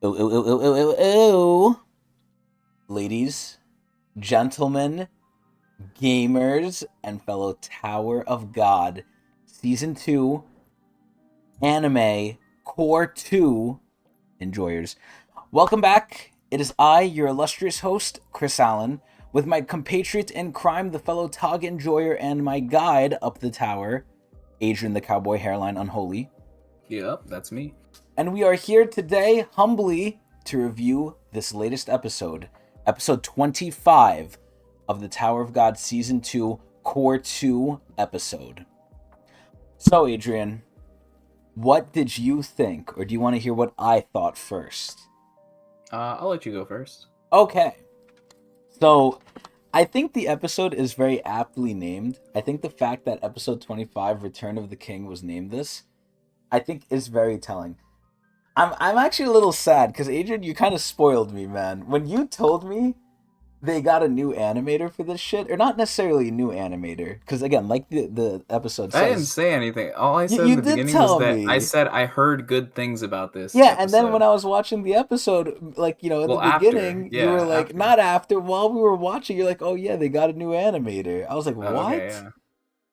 Ooh, ooh, ooh, ooh, ooh, ooh, ooh. Ladies, gentlemen, gamers, and fellow Tower of God, Season 2, Anime, Core 2 enjoyers. Welcome back. It is I, your illustrious host, Chris Allen, with my compatriot in crime, the fellow Tog enjoyer, and my guide up the tower, Adrian the Cowboy Hairline Unholy. Yep, that's me. And we are here today, humbly, to review this latest episode, episode 25 of the Tower of God Season 2, Core 2 episode. So, Adrian, what did you think, or do you want to hear what I thought first? I'll let you go first. Okay. So, I think the episode is very aptly named. I think the fact that episode 25, Return of the King, was named this, I think is very telling. I'm actually a little sad because Adrian, you kind of spoiled me, man. When you told me they got a new animator for this shit, or not necessarily a new animator, because again, like the episode I didn't says, say anything. All I said in you the did beginning was tell that I me. said I heard good things about this Yeah, and then when episode. I was watching the episode, like, in the Well, after. beginning, you were Yeah, like, after. not after, while we were watching, you're like, oh yeah, they got a new animator. I was like, Oh, okay, what? yeah.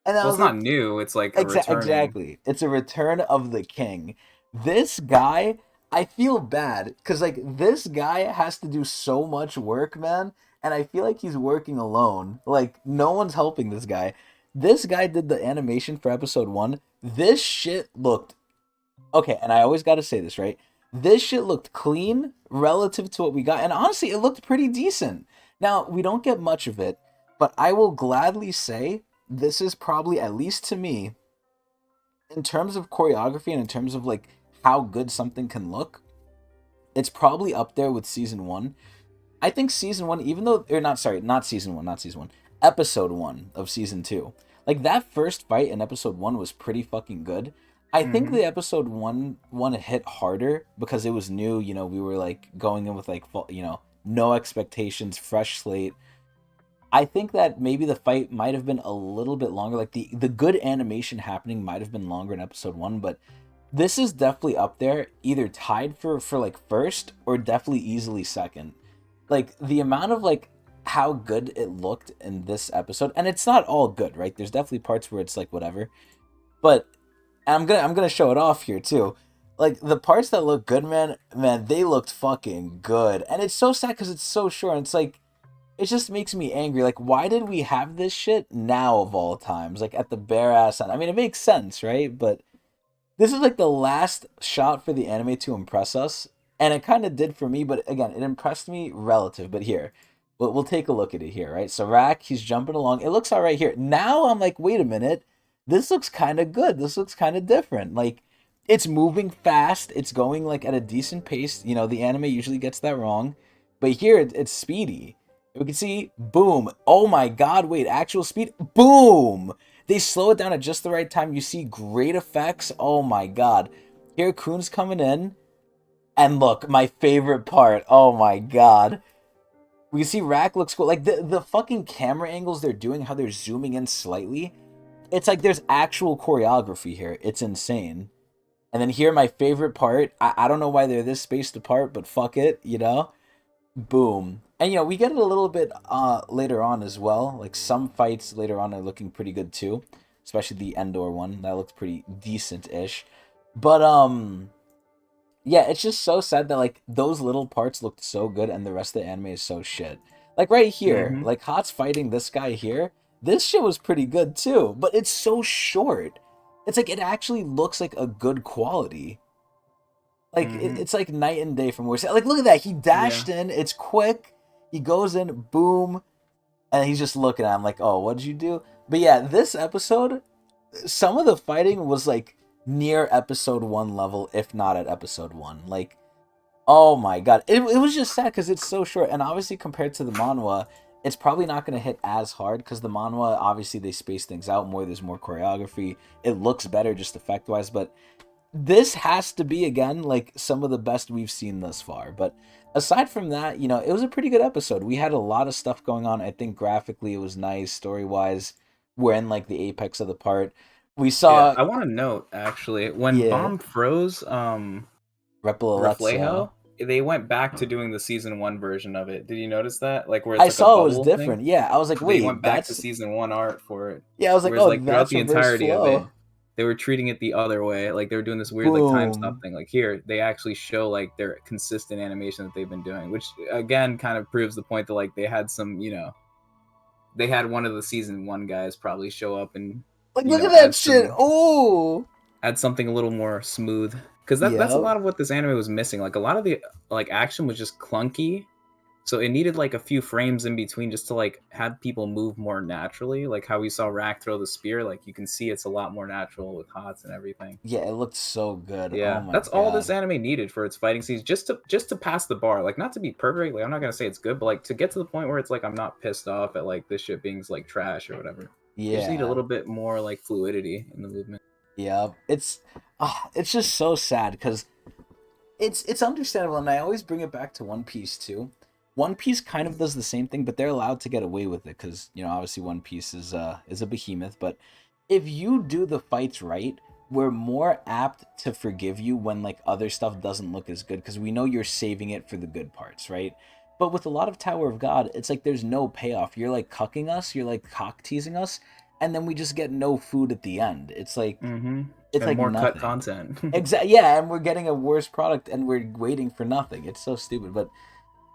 And I Well, it's was not like, new. It's like a returning. Exactly. It's a return of the king. This guy, I feel bad because like this guy has to do so much work, man, and I feel like he's working alone. Like no one's helping this guy. This guy did the animation for episode 1. This shit looked okay, and I always got to say this, right? This shit looked clean relative to what we got, and honestly, it looked pretty decent. Now, we don't get much of it, but I will gladly say this is probably, at least to me, in terms of choreography and in terms of like how good something can look, it's probably up there with season 1. I think season 1, even though, or not, sorry, not season 1, episode 1 of season 2, like that first fight in episode 1 was pretty fucking good. I think Mm-hmm. the episode one hit harder because it was new. We were like going in with like no expectations, fresh slate. I think that maybe the fight might have been a little bit longer. Like the good animation happening might have been longer in episode 1, but this is definitely up there, either tied for like first or definitely easily second. Like the amount of like how good it looked in this episode, and it's not all good, right? There's definitely parts where it's like whatever, but I'm gonna show it off here too. Like the parts that look good, man, they looked fucking good, and it's so sad because it's so short. And it's like it just makes me angry. Like, why did we have this shit now of all times? Like at the bare ass end. I mean, it makes sense, right? But this is like the last shot for the anime to impress us, and it kind of did for me. But again, it impressed me relative. But here, we'll take a look at it here, right? So Rack, he's jumping along. It looks all right here. Now I'm like, wait a minute, this looks kind of good. This looks kind of different. Like, it's moving fast. It's going like at a decent pace. The anime usually gets that wrong, but here it's speedy. We can see, boom. Oh my god, wait, actual speed? Boom! They slow it down at just the right time. You see great effects. Oh my god. Here Kuhn's coming in. And look, my favorite part. Oh my god. We can see Rack looks cool. Like the fucking camera angles they're doing, how they're zooming in slightly. It's like there's actual choreography here. It's insane. And then here, my favorite part. I don't know why they're this spaced apart, but fuck it. Boom. And we get it a little bit later on as well. Like some fights later on are looking pretty good too. Especially the Endor one. That looks pretty decent-ish. But yeah, it's just so sad that like those little parts looked so good and the rest of the anime is so shit. Like right here, Mm-hmm. like Hot's fighting this guy here. This shit was pretty good too, but it's so short. It's like it actually looks like a good quality. Like Mm-hmm. it's like night and day from where. Like look at that, he Yeah. dashed in. It's quick. He goes in, boom, and he's just looking at him like, "Oh, what did you do?" But yeah, this episode, some of the fighting was like near episode 1 level, if not at episode 1. Like, oh my god, it was just sad because it's so short, and obviously compared to the manhwa, it's probably not going to hit as hard because the manhwa, obviously they space things out more. There's more choreography. It looks better just effect wise, but this has to be again like some of the best we've seen thus far. But aside from that, it was a pretty good episode. We had a lot of stuff going on. I think graphically it was nice. Story wise, we're in like the apex of the part. We Yeah. saw, I want to note actually when yeah, Bomb froze, Replo Alexo. Reflejo. they went back to doing the season 1 version of it. Did you notice that? Like where it's I like a saw it was bubble thing. different. Yeah, I was like, They wait, went back to that's season 1 art for it. yeah. I was like, Whereas oh, like throughout that's the reverse entirety of it, flow. they were treating it the other way. Like they were doing this weird like time stop Boom. thing. Like here, they actually show like their consistent animation that they've been doing, which again kind of proves the point that like they had some, they had one of the season 1 guys probably show up and Like, look at that shit. Oh. add something a little more smooth, because that's a Yep. lot of what this anime was missing. Like a lot of the like action was just clunky, so it needed like a few frames in between just to like have people move more naturally, like how we saw Rack throw the spear. Like you can see it's a lot more natural with HOTS and everything. Yeah, it looked so good. Oh Yeah, my that's all this god. anime needed for its fighting scenes, just to pass the bar. Like not to be perfect, like I'm not gonna say it's good, but like to get to the point where it's like I'm not pissed off at like this shit being like trash or whatever. You just need a Yeah. little bit more like fluidity in the movement. Yep. It's just so sad because it's understandable, and I always bring it back to One Piece too. One Piece kind of does the same thing, but they're allowed to get away with it because obviously One Piece is a behemoth. But if you do the fights right, we're more apt to forgive you when like other stuff doesn't look as good because we know you're saving it for the good parts, right? But with a lot of Tower of God, it's like there's no payoff. You're like cucking us, you're like cock teasing us, and then we just get no food at the end. Mm-hmm. It's And like more cut nothing. content. Exactly. Yeah, and we're getting a worse product, and we're waiting for nothing. It's so stupid. But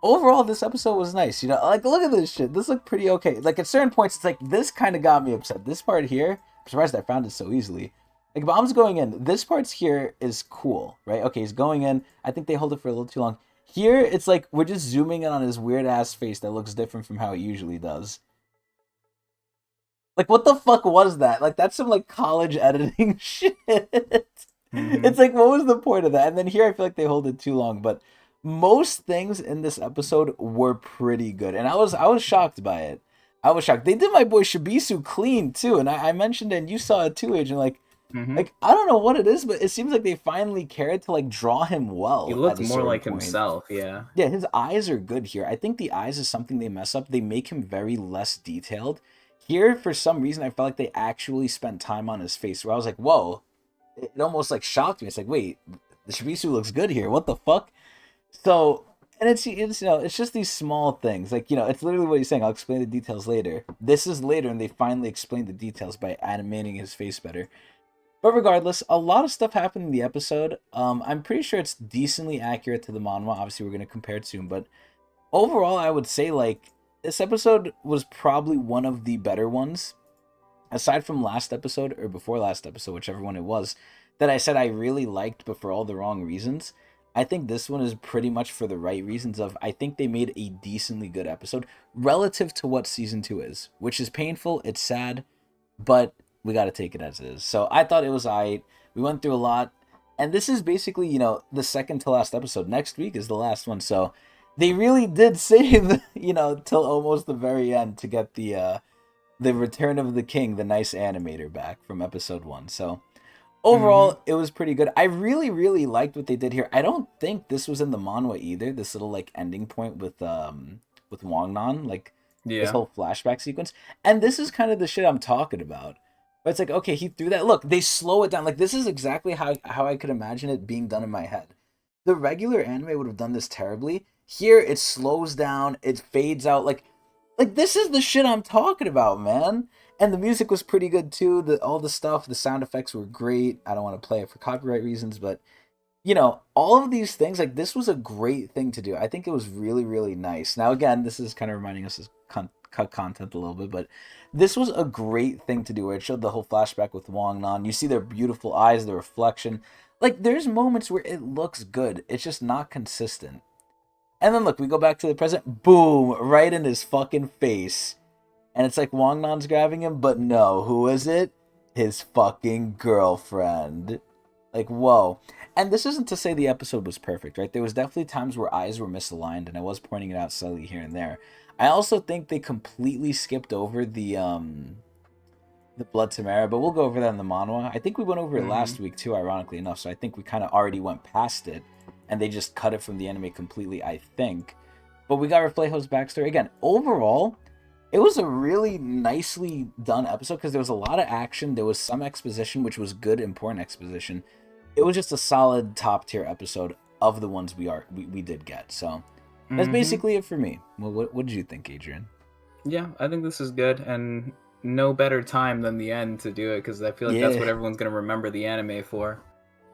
overall, this episode was nice. Like look at this shit. This looked pretty okay. Like at certain points, it's like this kind of got me upset. This part here, I'm surprised I found it so easily. Like Bomb's going in. This part's here is cool, right? Okay, he's going in. I think they hold it for a little too long. Here, it's like we're just zooming in on his weird ass face that looks different from how it usually does. Like what the fuck was that? Like that's some like college editing shit. Mm-hmm. It's like what was the point of that? And then here I feel like they hold it too long, but most things in this episode were pretty good. And I was shocked by it. I was shocked. They did my boy Shibisu clean too, and I mentioned it and you saw it too, Agent. Mm-hmm. Like I don't know what it is, but it seems like they finally cared to like draw him He well at looked a more certain like point. himself, yeah. Yeah, his eyes are good here. I think the eyes is something they mess up. They make him very less detailed. Here, for some reason, I felt like they actually spent time on his face. Where I was like, "Whoa!" It almost like shocked me. It's like, "Wait, the Shibisu looks good here. What the fuck?" So, and it's it's just these small things. Like it's literally what he's saying. I'll explain the details later. This is later, and they finally explained the details by animating his face better. But regardless, a lot of stuff happened in the episode. I'm pretty sure it's decently accurate to the manhwa. Obviously, we're gonna compare it soon, but overall, I would say like this episode was probably one of the better ones, aside from last episode or before last episode, whichever one it was, that I said I really liked, but for all the wrong reasons. I think this one is pretty much for the right reasons. Of I think they made a decently good episode relative to what season 2 is, which is painful. It's sad, but we got to take it as it is. So I thought it was alright. We went through a lot, and this is basically the second to last episode. Next week is the last one, so they really did save till almost the very end to get the return of the king, the nice animator, back from episode 1. So Mm-hmm. overall, it was pretty good. I really really liked what they did here. I don't think this was in the manhwa either. This little like ending point with Wangnan, like this Yeah. whole flashback sequence. And this is kind of the shit I'm talking about. But it's like, okay, he threw that. Look, they slow it down. Like this is exactly how I could imagine it being done in my head. The regular anime would have done this terribly. Here it slows down, it fades out. Like this is the shit I'm talking about, man. And the music was pretty good too. All the stuff, the sound effects were great. I don't want to play it for copyright reasons, but all of these things, like this was a great thing to do. I think it was really, really nice. Now, again, this is kind of reminding us of cut content a little bit, but this was a great thing to do. Where it showed the whole flashback with Wong Nan. You see their beautiful eyes, the reflection. Like, there's moments where it looks good. It's just not consistent. And then look, we go back to the present. Boom, right in his fucking face. And it's like Wong Nan's grabbing him, but no, who is it? His fucking girlfriend. Like, whoa. And this isn't to say the episode was perfect, right? There was definitely times where eyes were misaligned, and I was pointing it out slightly here and there. I also think they completely skipped over the Blood Tamara, but we'll go over that in the manhwa. I think we went over it Mm-hmm. last week too, ironically enough, so I think we kind of already went past it, and they just cut it from the anime completely, I think. But we got Reflejo's backstory. Again, overall, it was a really nicely done episode because there was a lot of action. There was some exposition, which was good, important exposition. It was just a solid top tier episode. of the ones we did get. So that's Hmm. basically it for me. Well, what did you think, Adrian? Yeah, I think this is good, and no better time than the end to do it because I feel like that's Yeah, what everyone's gonna remember the anime for.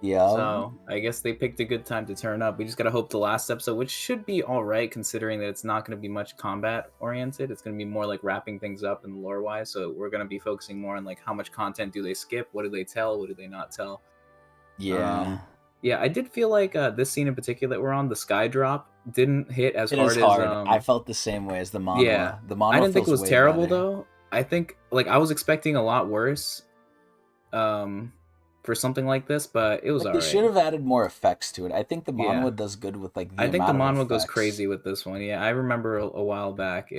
yeah, So I guess they picked a good time to turn up. We just gotta hope the last episode, which should be all right, considering that it's not gonna be much combat oriented. It's gonna be more like wrapping things up and lore wise. So we're gonna be focusing more on like how much content do they skip, what do they tell, what do they not tell. yeah. Um, yeah, I did feel like this scene in particular that we're on, the sky drop, didn't hit as It is hard as hard. I felt the same way as the yeah. manhwa. The I manhwa didn't think it feels was way terrible better. though. I think like I was expecting a lot worse um for something like this, but it was Like all they should right. have added more effects to it. I think the Yeah. manhwa does good with like the I think the amount of manhwa goes effects. crazy with this one. Yeah, I remember a while back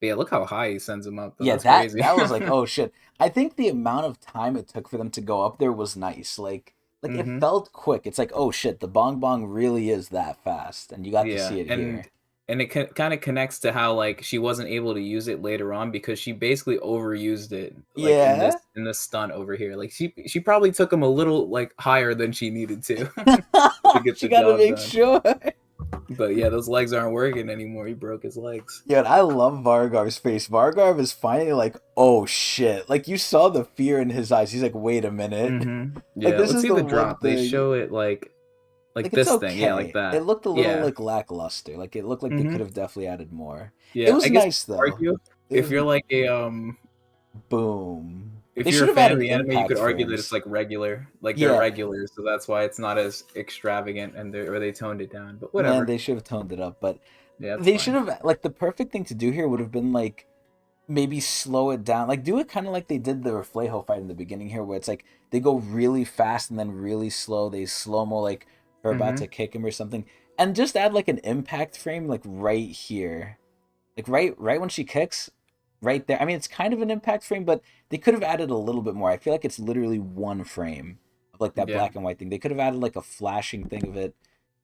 but yeah, look how high he sends him up though. Yeah, That's that crazy. that was like, oh shit. I think the amount of time it took for them to go up there was nice. Like it Mhm. felt quick. It's like, oh shit, the bong bong really is that fast, and you got to Yeah, see it here. and it kind of connects to how like she wasn't able to use it later on because she basically overused it like Yeah. in this stunt over here. Like she probably took him a little like higher than she needed to to get She the got to job make done. sure. But yeah, those legs aren't working anymore. He broke his legs. Yeah, and I love Vargar's face. Vargar is finally like, oh shit. Like you saw the fear in his eyes. He's like, wait a minute. Like Yeah, this let's is see the the one drop. They thing. show it like Like it's this thing. Yeah, like okay. It that. looked a little Yeah. like lackluster. Like it looked like they could Hmm. have definitely added more. It Yeah, was I guess nice you could though. argue It if was you're like a boom. if They you're should a have fan of added the anime, you could impact argue that it's frames. like regular, like they're Yeah, regular, so that's why it's not as extravagant and they toned it down. But man, whatever. they should have toned it up, but Yeah, it's they should fine. have like the perfect thing to do here would have been like maybe slow it down. Like do it kind of like they did the Reflejo fight in the beginning here where it's like they go really fast and then really slow. They slow mo like they're about Hmm. to kick him or something. And just add like an impact frame like right here. Like right when she kicks, right there. I mean, it's kind of an impact frame, but they could have added a little bit more. I feel like it's literally one frame of like that Yeah. black and white thing. They could have added like a flashing thing of it,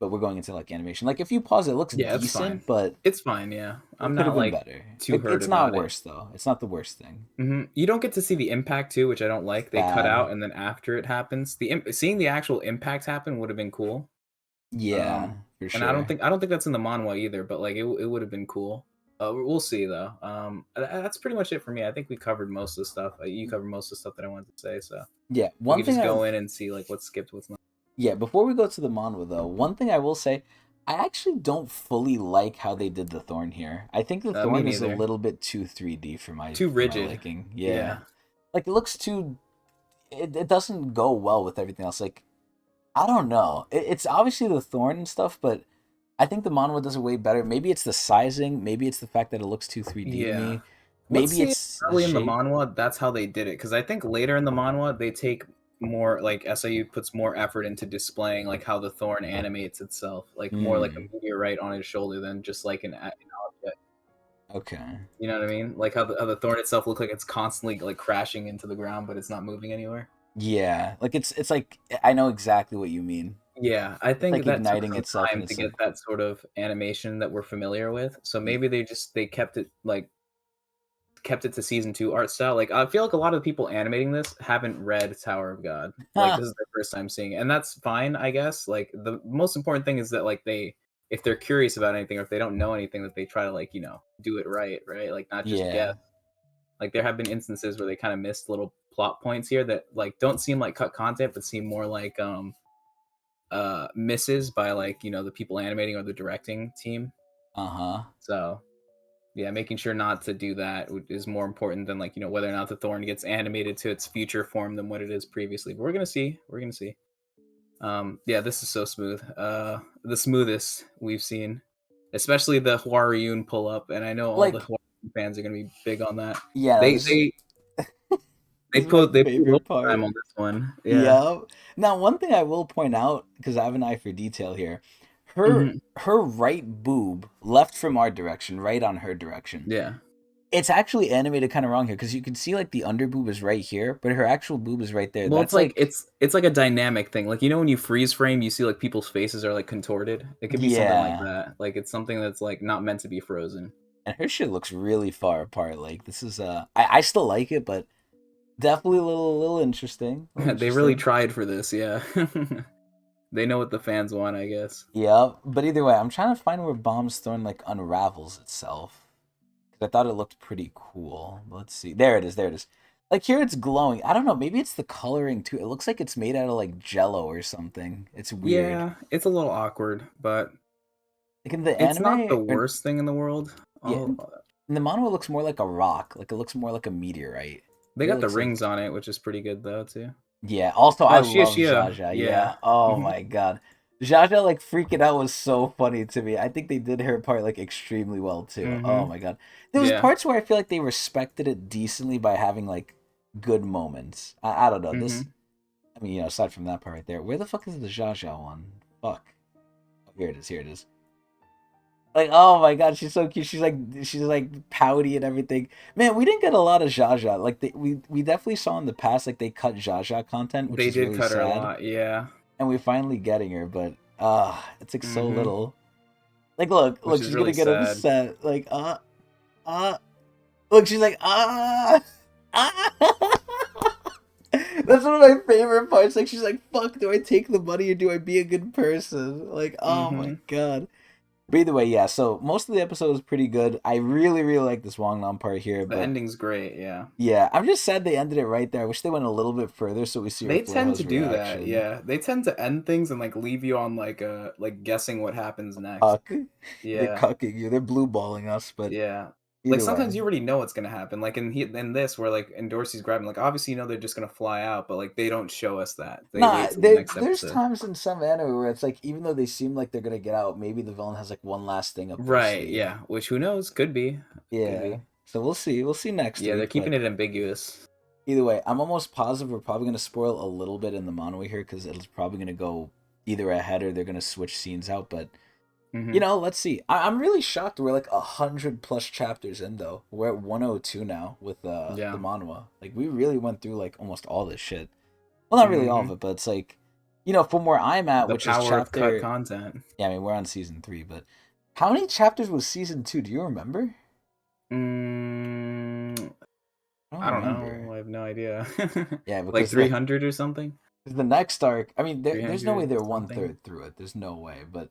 but we're going into like animation. Like if you pause it, looks Yeah, it's fine. decent, but It's fine. Yeah, it I'm could have not been like better. too hurt It's not about it. worse though. It's not the worst thing. You don't get to see the impact too, which I don't like. They cut Bad. out and then after it happens, seeing the actual impact happen would have been cool. Yeah, Um, for and sure. I don't think that's in the manhwa either, but like it would have been cool. We'll see though. That's pretty much it for me. I think we covered most of the stuff. You covered most of the stuff that I wanted to say, so Yeah, we one could thing just I go in and see like what's skipped, what's not. yeah, before we go to the manhwa though, one thing I will say, I actually don't fully like how they did the thorn here. I think the Me thorn is a neither. little bit too 3D Too for my rigid. liking. Yeah. Yeah. Like it looks too it doesn't go well with everything else. Like I don't know. It's obviously the thorn and stuff, but I think the manhwa does it way better. Maybe it's the sizing, maybe it's the fact that it looks too 3D to Yeah. me. Let's Maybe see if it's the early in the shape. manhwa, that's how they did it. Because I think later in the manhwa, they take more like SIU puts more effort into displaying like how the thorn animates itself, like more like a Hmm. meteorite on his shoulder than just like an object. Okay. You know what I mean? Like how the thorn itself looks like it's constantly like crashing into the ground, but it's not moving anywhere. Yeah. Like it's like I know exactly what you mean. Yeah, I It's think like that took igniting some itself and time to it's get like that sort of animation that we're familiar with. So maybe they kept it like kept it to season two art style. Like I feel like a lot of the people animating this haven't read Tower of God. Like huh. this is their first time seeing it. And that's fine, I guess. Like the most important thing is that like they if they're curious about anything or if they don't know anything that they try to like, do it right, right? Like not just guess. Yeah. Like there have been instances where they kind of missed little plot points here that like don't seem like cut content but seem more like misses by like, the people animating or the directing team. Uh-huh. So yeah, making sure not to do that is more important than like whether or not the thorn gets animated to its future form than what it is previously. But we're gonna see. We're gonna see. Yeah, this is so smooth. The smoothest we've seen, especially the Hwaryun pull up, and I know all the Like Hwaryun fans are gonna be big on that. yeah, no, They this is they this is my they put favorite overtime part. on this one. Yeah. Yeah. Now, one thing I will point out because I have an eye for detail here. Her Hmm. her right boob left from our direction, right on her direction. Yeah. It's actually animated kind of wrong here because you can see like the under boob is right here, but her actual boob is right there. Well, it's That's like like it's like a dynamic thing. Like when you freeze frame, you see like people's faces are like contorted. It could be something like yeah. that. Like it's something that's like not meant to be frozen. And her shit looks really far apart. Like this is I still like it, but definitely a little interesting. A little They really interesting. tried for this, yeah. They know what the fans want, I guess. Yeah, but either way, I'm trying to find where Bomb's Thorn like unravels itself. 'Cause I thought it looked pretty cool. Let's see. There it is. There it is. Like here, it's glowing. I don't know. Maybe it's the coloring too. It looks like it's made out of like Jello or something. It's weird. Yeah, it's a little awkward, but Like in the it's not anime, the or worst thing in the world. yeah, Oh, in the manga, it looks more like a rock. Like it looks more like a meteorite. they Here, it got the looks like rings on it, which is pretty good though too. yeah. Also, I Oh, Shia love Shia. Jaja. Yeah. Yeah. Oh Hmm. my god, Jaja like freaking out was so funny to me. I think they did her part like extremely well too. Oh Hmm. my god, there was Yeah. parts where I feel like they respected it decently by having like good moments. I don't know this. Hmm. I mean, aside from that part right there, where the fuck is the Jaja one? Fuck. Oh, here it is. Here it is. Like, oh my god, she's so cute. She's like pouty and everything. Man, we didn't get a lot of Jaja. Like we definitely saw in the past like they cut Jaja content, which They is did really cut her a sad. lot. Yeah. And we're finally getting her, but it's like so Hmm. little. Like look, Which look, is she's gonna really get sad. upset. Like uh look, she's like ah That's one of my favorite parts. Like she's like, fuck, do I take the money or do I be a good person? Like, oh my Hmm. god. But either way, yeah. So most of the episode was pretty good. I really, really like this Wong Nam part here, The but ending's great. Yeah. yeah, I'm just sad they ended it right there. I wish they went a little bit further so we see her They full tend to house do that. reaction. Yeah. They tend to end things and like leave you on like guessing what happens next. Cuck. They're Yeah. cucking you. They're blue balling us, but Yeah. Like either way. sometimes you already know what's gonna happen. Like in this where like in Dorsey's grabbing, like obviously you know they're just gonna fly out, but like they don't show us that. They Nah, wait till the next there's episode. times in some anime where it's like even though they seem like they're gonna get out, maybe the villain has like one last thing up their Right, sleeve. yeah. Which who knows? Could be. Could Yeah. be. So we'll see. We'll see next Yeah, they're week, keeping but it ambiguous. either way, I'm almost positive we're probably gonna spoil a little bit in the manhwa here because it's probably gonna go either ahead or they're gonna switch scenes out. But Hmm. let's see. I'm really shocked. We're like 100 plus chapters in though. We're at 102 now with the Yeah. manhwa. Like we really went through like almost all this shit. Well, not really all of Hmm. it, but it's like from where I'm at, The which is power of cut chapter. content. Yeah, I mean we're on season 3, but how many chapters was season 2? Do you remember? Mm, I don't I don't know. remember. I have no idea. Yeah, Like because the 300 or something? the next arc. I mean, there's no way 300 they're one something? third through it. There's no way, but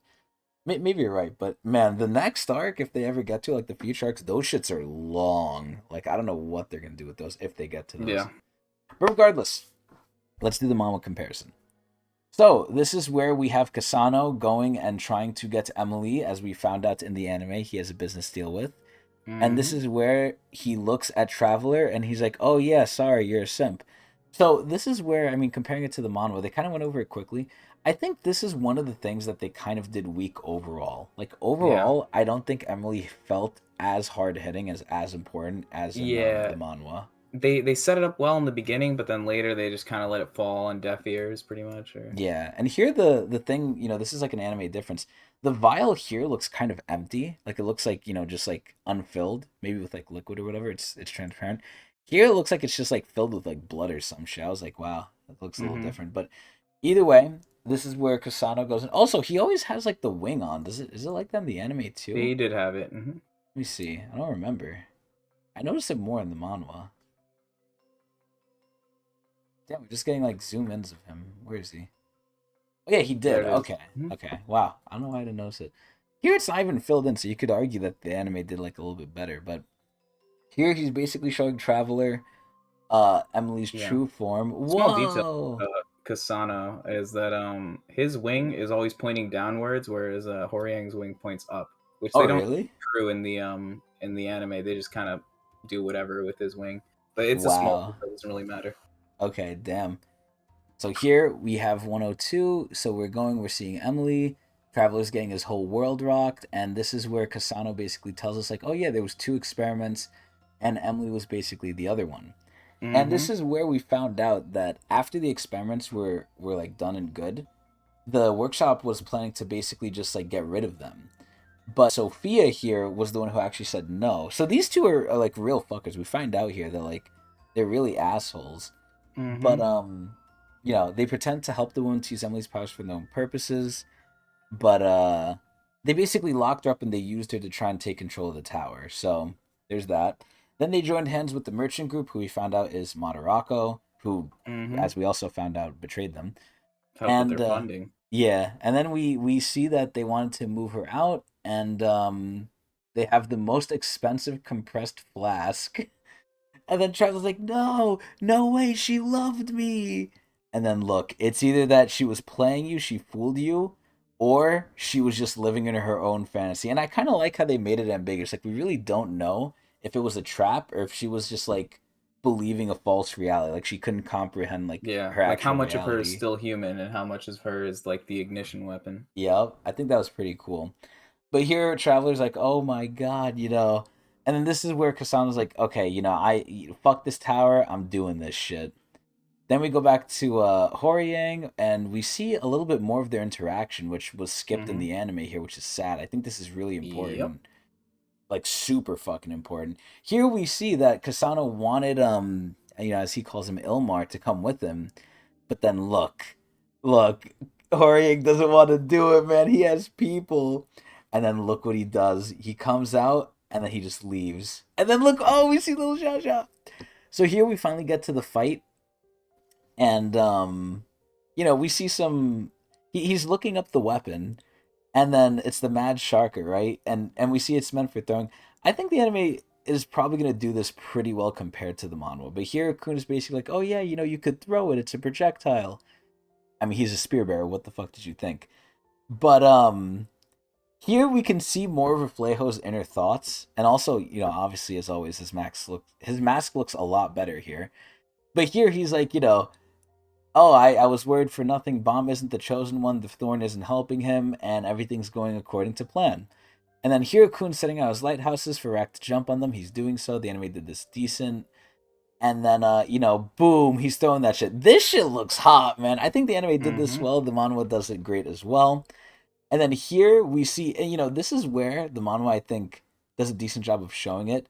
maybe you're right. But man, the next arc, if they ever get to like the future arcs, those shits are long. Like I don't know what they're gonna do with those if they get to those. Yeah. But regardless, let's do the manga comparison. So this is where we have Kasano going and trying to get to Emily, as we found out in the anime. He has a business deal with. And this Hmm. is where he looks at Traveler and he's like, "Oh yeah, sorry, you're a simp." So this is where I mean, comparing it to the manhwa, they kind of went over it quickly. I think this is one of the things that they kind of did weak overall. Like Yeah. overall, I don't think Emily felt as hard hitting as important as in the Yeah. manhwa. They set it up well in the beginning, but then later they just kind of let it fall on deaf ears, pretty much. Or Yeah, and here the thing, this is like an anime difference. The vial here looks kind of empty. Like it looks like, just like unfilled, maybe with like liquid or whatever. It's transparent. Here it looks like it's just like filled with like blood or some shit. I was like, wow, that looks a little hmm different. But either way, this is where Kasano goes. And also, he always has like the wing on. Is it like that in the anime too? he did have it. Let me see. I don't remember. I noticed it more in the manhwa. Damn, we're just getting like zoom ins of him. Where is he? Oh yeah, he There did. it is. Okay. Mhm. Okay. Wow. I don't know why I didn't notice it. Here it's not even filled in, so you could argue that the anime did like a little bit better. But here he's basically showing Traveler, Emily's Yeah. true form. Small detail. Whoa. Kasana is that his wing is always pointing downwards, whereas Horiang's wing points up, which Oh they don't really? true in the anime. They just kind of do whatever with his wing, but it's a small Wow. detail. It doesn't really matter. Okay, damn. So here we have 102. So we're seeing Emily. Traveler's getting his whole world rocked, and this is where Kasano basically tells us like, oh yeah, there was 2 experiments, and Emily was basically the other one. And this Hmm. is where we found out that after the experiments were like done and good, the workshop was planning to basically just like get rid of them. But Sophia here was the one who actually said no. So these two are like real fuckers. We find out here that like they're really assholes. But Hmm. they pretend to help the woman to use Emily's powers for their own purposes. But they basically locked her up and they used her to try and take control of the tower. So there's that. Then they joined hands with the merchant group, who we found out is Madarako, who, Hmm. as we also found out, betrayed them. Help with And their funding. Yeah, and then we see that they wanted to move her out, and they have the most expensive compressed flask. And then Travis like, no, no way, she loved me. And then look, it's either that she was playing you, she fooled you, or she was just living in her own fantasy. And I kind of like how they made it ambiguous. Like, we really don't know if it was a trap or if she was just like believing a false reality. Like, she couldn't comprehend like Yeah, her like how actual much of her is reality. still human and how much of her is like the ignition weapon. Yep, I think that was pretty cool. But here, Traveler's like, oh my god, And then this is where Kasana's like, okay, fuck this tower, I'm doing this shit. Then we go back to Horyang, and we see a little bit more of their interaction, which was skipped in Mm-hmm. the anime here, which is sad. I think this is really Yep. important, like super fucking important. Here we see that Kasana wanted, as he calls him, Ilmar, to come with him, but then look, Horyang doesn't want to do it, man. He has people, and then look what he does. He comes out, and then he just leaves, and then look, oh, we see little Shasha. So here we finally get to the fight, and we see some. He's looking up the weapon, and then it's the Mad Sharker, right? And we see it's meant for throwing. I think the anime is probably gonna do this pretty well compared to the manhwa. But here, Kun is basically like, oh yeah, you could throw it. It's a projectile. I mean, he's a spear bearer. What the fuck did you think? But here we can see more of Reflejo's inner thoughts, and also, obviously, as always, his mask looks a lot better here. But here he's like, oh, I was worried for nothing. Bomb isn't the chosen one. The thorn isn't helping him, and everything's going according to plan. And then here, Kun's setting out his lighthouses for Rack to jump on them. He's doing so. The enemy did this decent. And then, boom, he's throwing that shit. This shit looks hot, man. I think the anime did this Mm-hmm. well. The manhwa does it great as well. And then here we see, and this is where the manhwa, I think, does a decent job of showing it.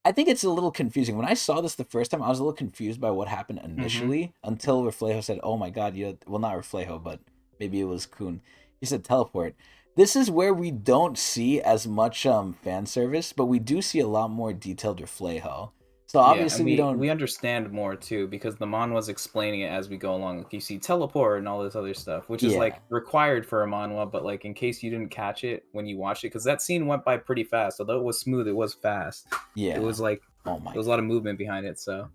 I think it's a little confusing. When I saw this the first time, I was a little confused by what happened Mm-hmm. initially until Reflejo said, "Oh my god, well, not Reflejo, but maybe it was Kun." He said teleport. This is where we don't see as much fan service, but we do see a lot more detailed Reflejo. So Yeah, and obviously we we don't. we understand more too because the manhwa's explaining it as we go along. Like you see teleport and all this other stuff, which is Yeah, like required for a manhwa, but like in case you didn't catch it when you watched it, because that scene went by pretty fast. Although it was smooth, it was fast. It yeah. was like Oh there my was a lot of god. movement behind it. So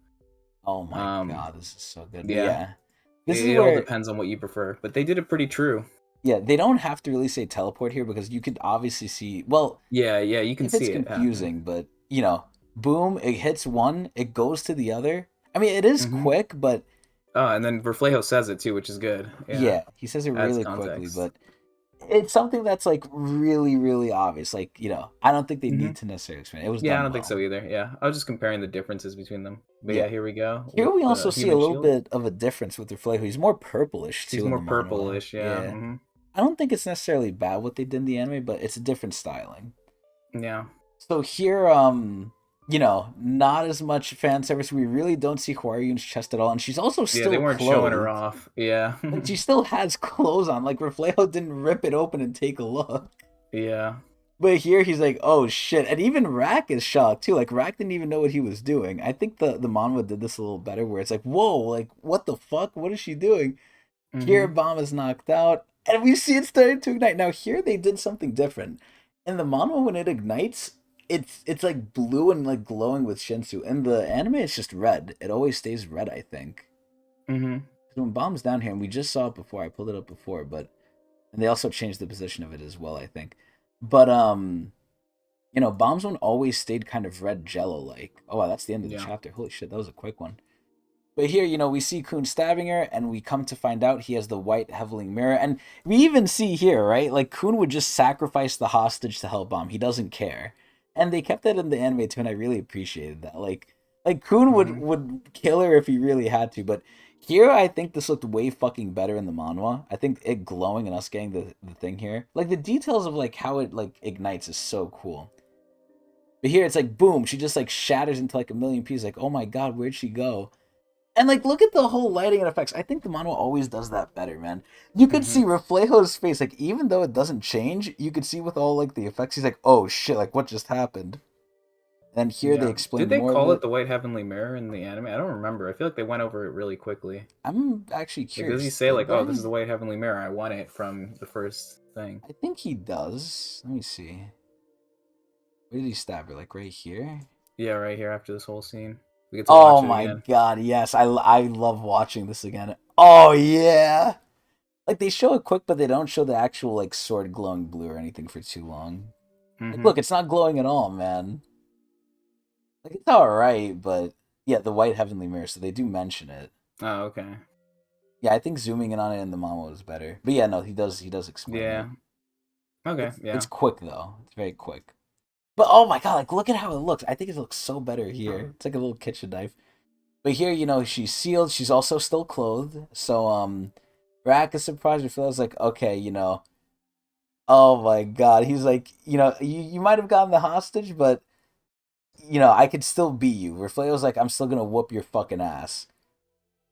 Oh my um god, this is so good. But yeah, yeah, this is it all where depends on what you prefer. But they did it pretty true. yeah, they don't have to really say teleport here because you could obviously see. Well, Yeah, yeah, you can if it's see it happen. confusing, but boom, it hits one, it goes to the other. I mean, it is Mm-hmm. quick, but Oh, and then Verflejo says it too, which is good. Yeah, yeah, he says it adds really quickly, context. but it's something that's like really, really obvious. Like, I don't think they Mm-hmm. need to necessarily explain it. It was Yeah, I done don't think so well. either. Yeah, I was just comparing the differences between them. But Yeah. yeah, here we go Here with we also the see a human little shield. bit of a difference with Reflejo. He's more purplish He's too in more the manhwa. purplish. Yeah. Yeah. I don't think it's necessarily bad what they did in the anime, but it's a different styling. Yeah. So here, not as much fan service. We really don't see Hwaryun's chest at all, and she's also Yeah, they still weren't showing her clothed. off. Yeah. Like she still has clothes on. Like Reflejo didn't rip it open and take a look. Yeah. But here he's like, oh shit, and even Rack is shocked too. Like Rack didn't even know what he was doing. I think the manhwa did this a little better, where it's like, whoa, like what the fuck? What is she doing? Here, Mhm. bomb is knocked out, and we see it starting to ignite. Now here they did something different. In the manhwa, when it ignites, it's like blue and like glowing with Shinsu. In the anime, it's just red. It always stays red, I think. Mhm. 'Cause when bomb's down here, and we just saw it before. I pulled it up before, but and they also changed the position of it as well, I think. But bombs one always stayed kind of red jello like. Oh wow, that's the end of the Yeah. chapter. Holy shit, that was a quick one. But here, we see Kun stabbing her, and we come to find out he has the white Heveling mirror. And we even see here, right? Like, Kun would just sacrifice the hostage to help Bomb. He doesn't care. And they kept that in the anime, too, and I really appreciated that. Like Kun would, Mhm. would kill her if he really had to. But here, I think this looked way fucking better in the manhwa. I think it glowing and us getting the thing here. Like, the details of, like, how it, like, ignites is so cool. But here, it's like, boom, she just, like, shatters into, like, a million pieces. Like, oh my god, where'd she go? And like, look at the whole lighting and effects. I think the manhwa always does that better, man. You could see Mhm. Reflejo's face, like even though it doesn't change, you could see with all like the effects. He's like, "Oh shit! Like what just happened?" And here they Yeah. Did explain they more of call it it. the White Heavenly Mirror in the anime? I don't remember. I feel like they went over it really quickly. I'm actually Like, does he curious. say Did like, "Oh, this is they? the White Heavenly Mirror. I won it from the first thing." I think he does. Let me see. Where did he stab her? Like right here? Yeah, right here after this whole scene, we get to Oh watch it my again. god, yes. I love watching this again. Oh yeah. Like they show it quick, but they don't show the actual like sword glowing blue or anything for too long. Like Mm-hmm. look, it's not glowing at all, man. Like it's alright, but yeah, the white heavenly mirror, so they do mention it. Oh, okay. Yeah, I think zooming in on it in the manga was better. But yeah, no, he does explain it. Yeah. Okay. It's Yeah. quick though. It's very quick. But oh my god, like look at how it looks. I think it looks so better here. It's like a little kitchen knife. But here, she's sealed. She's also still clothed. So Rack is surprised. Raphael's like, okay, oh my god. He's like, you might have gotten the hostage, but I could still beat you. Raphael's like, I'm still gonna whoop your fucking ass.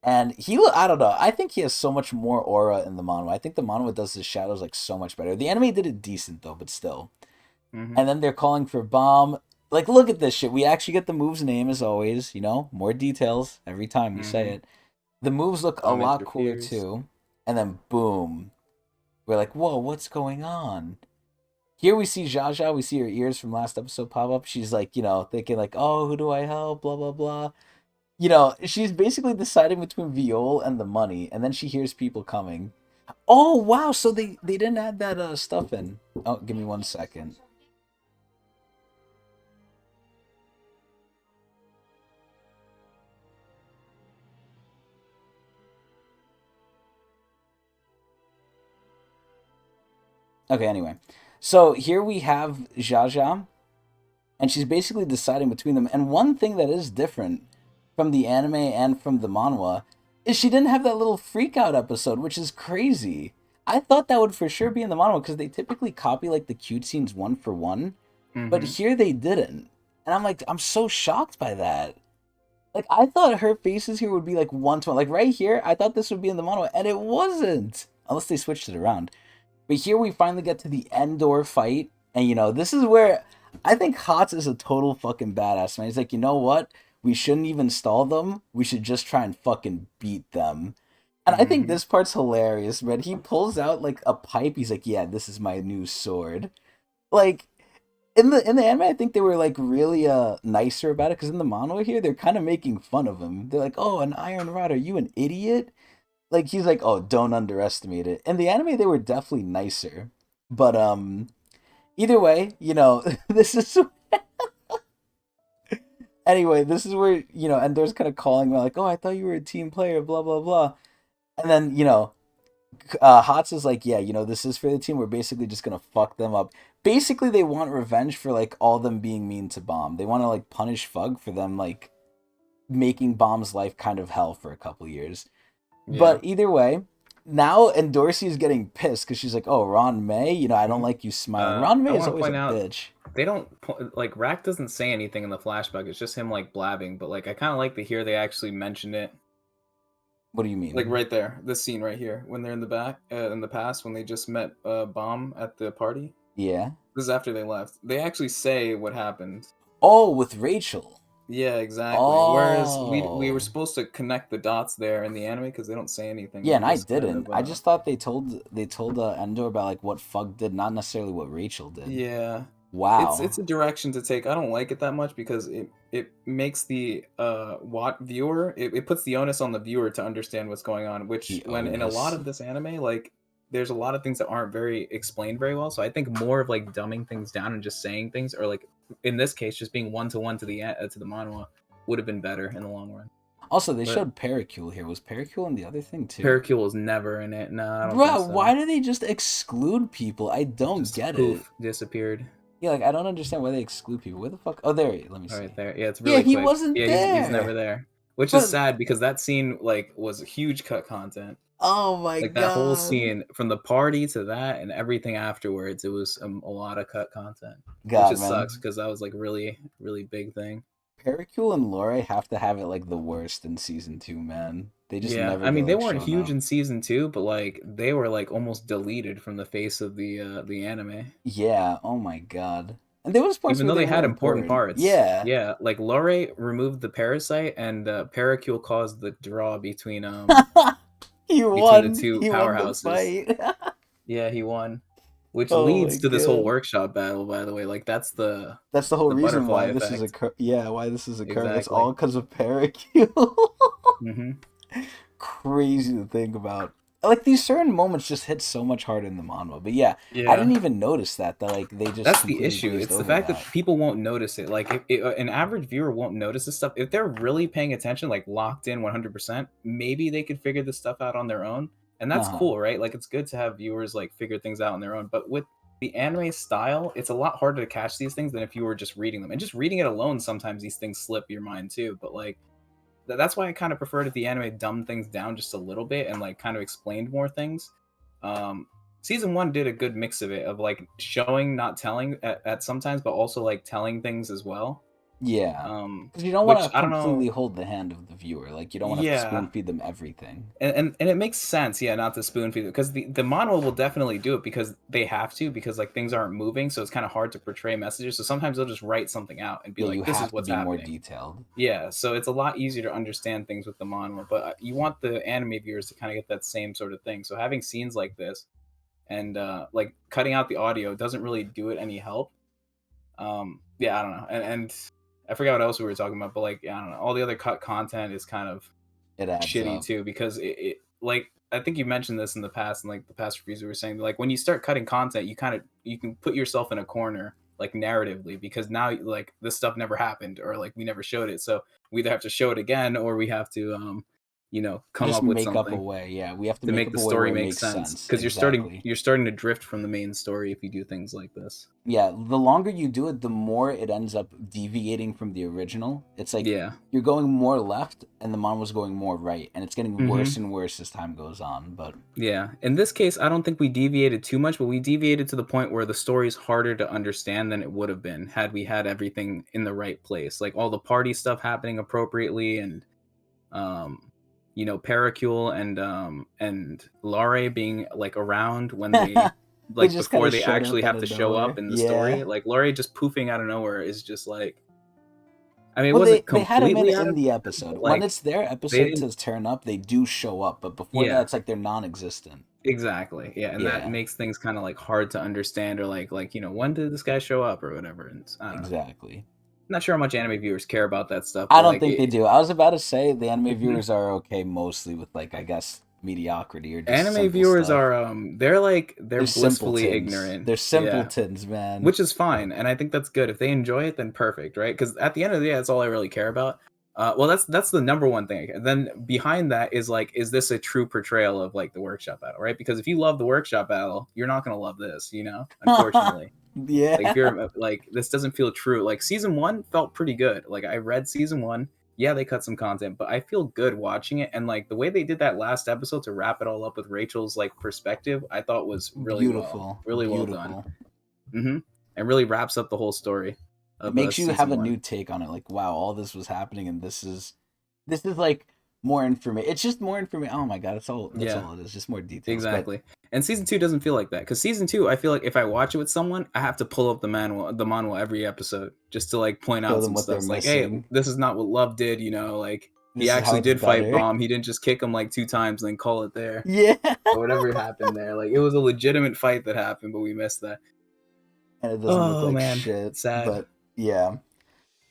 And I don't know. I think he has so much more aura in the manhwa. I think the manhwa does his shadows like so much better. The anime did it decent though, but still. Mm-hmm. And then they're calling for bomb. Like, look at this shit. We actually get the move's name as always. More details every time we say Mm-hmm. it. The moves look a Bomb lot cooler interferes. too. And then boom, we're like, whoa, what's going on? Here we see Jaja. We see her ears from last episode pop up. She's like, thinking like, oh, who do I help? Blah blah blah. She's basically deciding between Viol and the money, and then she hears people coming. Oh wow, so they didn't add that stuff in. Oh, give me 1 second. Okay, anyway. So here we have Jaja, and she's basically deciding between them. And one thing that is different from the anime and from the manhwa is she didn't have that little freak out episode, which is crazy. I thought that would for sure be in the manhwa because they typically copy like the cute scenes one for one, but Mm-hmm. here they didn't. And I'm like, I'm so shocked by that. Like I thought her faces here would be like one to one. Like right here, I thought this would be in the manhwa, and it wasn't. Unless they switched it around. But here we finally get to the Endor fight, and this is where I think Hots is a total fucking badass, man. He's like, you know what? We shouldn't even stall them. We should just try and fucking beat them. And I think Mm-hmm. this part's hilarious, man. He pulls out like a pipe. He's like, yeah, this is my new sword. Like in the anime, I think they were like really nicer about it because in the manga here, they're kind of making fun of him. They're like, oh, an iron rod, are you an idiot? Like he's like, oh, don't underestimate it. In the anime, they were definitely nicer, but either way, this is anyway. This is where Endor's kind of calling me like, oh, I thought you were a team player, blah blah blah, and then Hots is like, yeah, this is for the team. We're basically just gonna fuck them up. Basically, they want revenge for like all them being mean to Bomb. They want to like punish Fug for them like making Bomb's life kind of hell for a couple years. Yeah. But either way, now Endorsi is getting pissed because she's like, "Oh, Ron May, I don't Mm-hmm. like you smiling." Ron I May is want to always a point out bitch. they don't like Rack doesn't say anything in the flashback. It's just him like blabbing. But like I kind of like to hear they actually mention it. What do you Like mean? right there, this scene right here, when they're in the back in the past when they just met Bomb at the party. Yeah. This is after they left. They actually say what happened. Oh, with Rachel. Yeah, exactly. Whereas we were Oh. supposed to connect the dots there in the anime because they don't say anything. Yeah, They and I just kind didn't. of I just thought they told Endor about like what Fug did, not necessarily what Rachel did. yeah. It's Wow. a direction to take. I don't like it that much because it makes the viewer it puts the onus on the viewer to understand what's going on, which The when in a lot onus. of this anime, like there's a lot of things that aren't very explained very well. So I think more of like dumbing things down and just saying things, or like in this case, just being one to one to the manhwa would have been better in the long run. Also, they But showed Pericule here. Was Pericule in the other thing too? Pericule was never in it. No, I don't think Bro, so. why do they just exclude people? I don't Just get it. poof, disappeared. Yeah, like I don't understand why they exclude people. Where the fuck? Oh, there. Let me All right see. there. Yeah, it's Yeah, really he quick. wasn't Yeah, he's never there. there. Which is But sad because that scene like was huge cut content. oh my Like that whole god. scene from the party to that and everything afterwards, it was a lot of cut content, which God, just sucks man. because that was like really really big thing. Pericule and Lore have to have it like the worst in season 2, man. They just Yeah, never I get mean they like weren't shown huge up. in season 2, but like they were like almost deleted from the face of the anime. Yeah, oh my god. And there was parts Even where though they they were had important important. parts. Yeah. Yeah, like Lore removed the parasite, and Pericule caused the draw He between the won. two He won the powerhouses. fight. Yeah, he won, which Oh my leads to this whole god. workshop battle. By the way, like that's That's the whole the reason butterfly why this is effect. why this is occurring. It's Exactly. all because of Pericule. Hmm. Crazy to think about. Like these certain moments just hit so much harder in the manga. But yeah, I Yeah. didn't even notice that like they just That's the completely issue. glazed It's the over fact that that. people won't notice it. Like, if an average viewer won't notice this stuff, if they're really paying attention, like locked in 100%, maybe they could figure this stuff out on their own. And that's Uh-huh. cool, right? Like, it's good to have viewers like figure things out on their own. But with the anime style, it's a lot harder to catch these things than if you were just reading them. And just reading it alone, sometimes these things slip your mind too. But like, that's why I kind of preferred if the anime dumbed things down just a little bit and like kind of explained more things. Um, Season one did a good mix of it, of like showing, not telling at sometimes, but also like telling things as well. Yeah. Because you don't want Which to I don't completely know. hold the hand of the viewer. Like you don't want to Yeah, spoon feed them everything. and it makes sense, yeah, not to spoon feed it, because the manual will definitely do it because they have to, because like things aren't moving, so it's kind of hard to portray messages. So sometimes they'll just write something out and be Yeah, you like, "This is have to what's be more happening." detailed. Yeah, so it's a lot easier to understand things with the manual, but you want the anime viewers to kind of get that same sort of thing. So having scenes like this and like cutting out the audio doesn't really do it any help. Yeah, I don't know, and I forgot what else we were talking about, but like, I don't know, all the other cut content is kind of It adds shitty up. too, because it like, I think you mentioned this in the past, and like the past reviews we were saying, like when you start cutting content, you can put yourself in a corner like narratively, because now like this stuff never happened, or like we never showed it, so we either have to show it again, or we have to come Just up with make up a something way. Yeah, we have to to make make up the a way story where it make makes sense, sense. because Exactly. you're starting to drift from the main story if you do things like this. Yeah, the longer you do it, the more it ends up deviating from the original. It's like Yeah. you're going more left and the mom was going more right, and it's getting worse Hmm. and worse as time goes on. But Yeah. In this case, I don't think we deviated too much, but we deviated to the point where the story's harder to understand than it would have been had we had everything in the right place. Like all the party stuff happening appropriately, and um Pericule and Lare being like around when they, they like just kind before of they showed actually up out have of to show up nowhere. in the Yeah. story. Like Lare just poofing out of nowhere is just like, I mean, it Well, wasn't they had him completely out in of the nowhere, episode. but When like it's their they episode didn't. to turn up, they do show up. But before that, Yeah. it's like they're non-existent. Exactly. Yeah, and that Yeah, makes things kind of like hard to understand, or like, when did this guy show up or whatever. And I don't know. exactly. Not sure how much anime viewers care about that stuff, I but don't like think they do. I was about to say the anime Mhm. viewers are okay mostly with like I guess mediocrity or just Anime simple viewers stuff. are they're They're blissfully simpletons. ignorant. They're Yeah. simpletons, man. Which is fine, and I think that's good. If they enjoy it, then perfect, right? Because at the end of the day, that's all I really care about. Well, that's the number one thing. And then behind that is like, is this a true portrayal of like the workshop battle, right? Because if you love the workshop battle, you're not gonna love this, unfortunately. Like if Yeah. you're like, this doesn't feel true. Like season one felt pretty good. Like I read season one. Yeah, they cut some content, but I feel good watching it. And like the way they did that last episode to wrap it all up with Rachel's like perspective, I thought was Beautiful. really well done. Beautiful. Hmm. And really wraps up the whole story It of makes you have season a one. new take on it. Like, wow, all this was happening and this is like more information. It's just more information. Oh my god, that's Yeah, all it is. Just more details. But exactly. And season two doesn't feel like that, because season two, I feel like if I watch it with someone, I have to pull up the manual every episode just to like point show out them some what they're stuff. It's like, hey, missing. this is not what Love did. Like he This is how actually it's did fight better. Bomb. He didn't just kick him like two times and then call it there, Yeah. or whatever happened there. Like it was a legitimate fight that happened, but we missed that. And it doesn't look Oh like man, shit. sad. But yeah.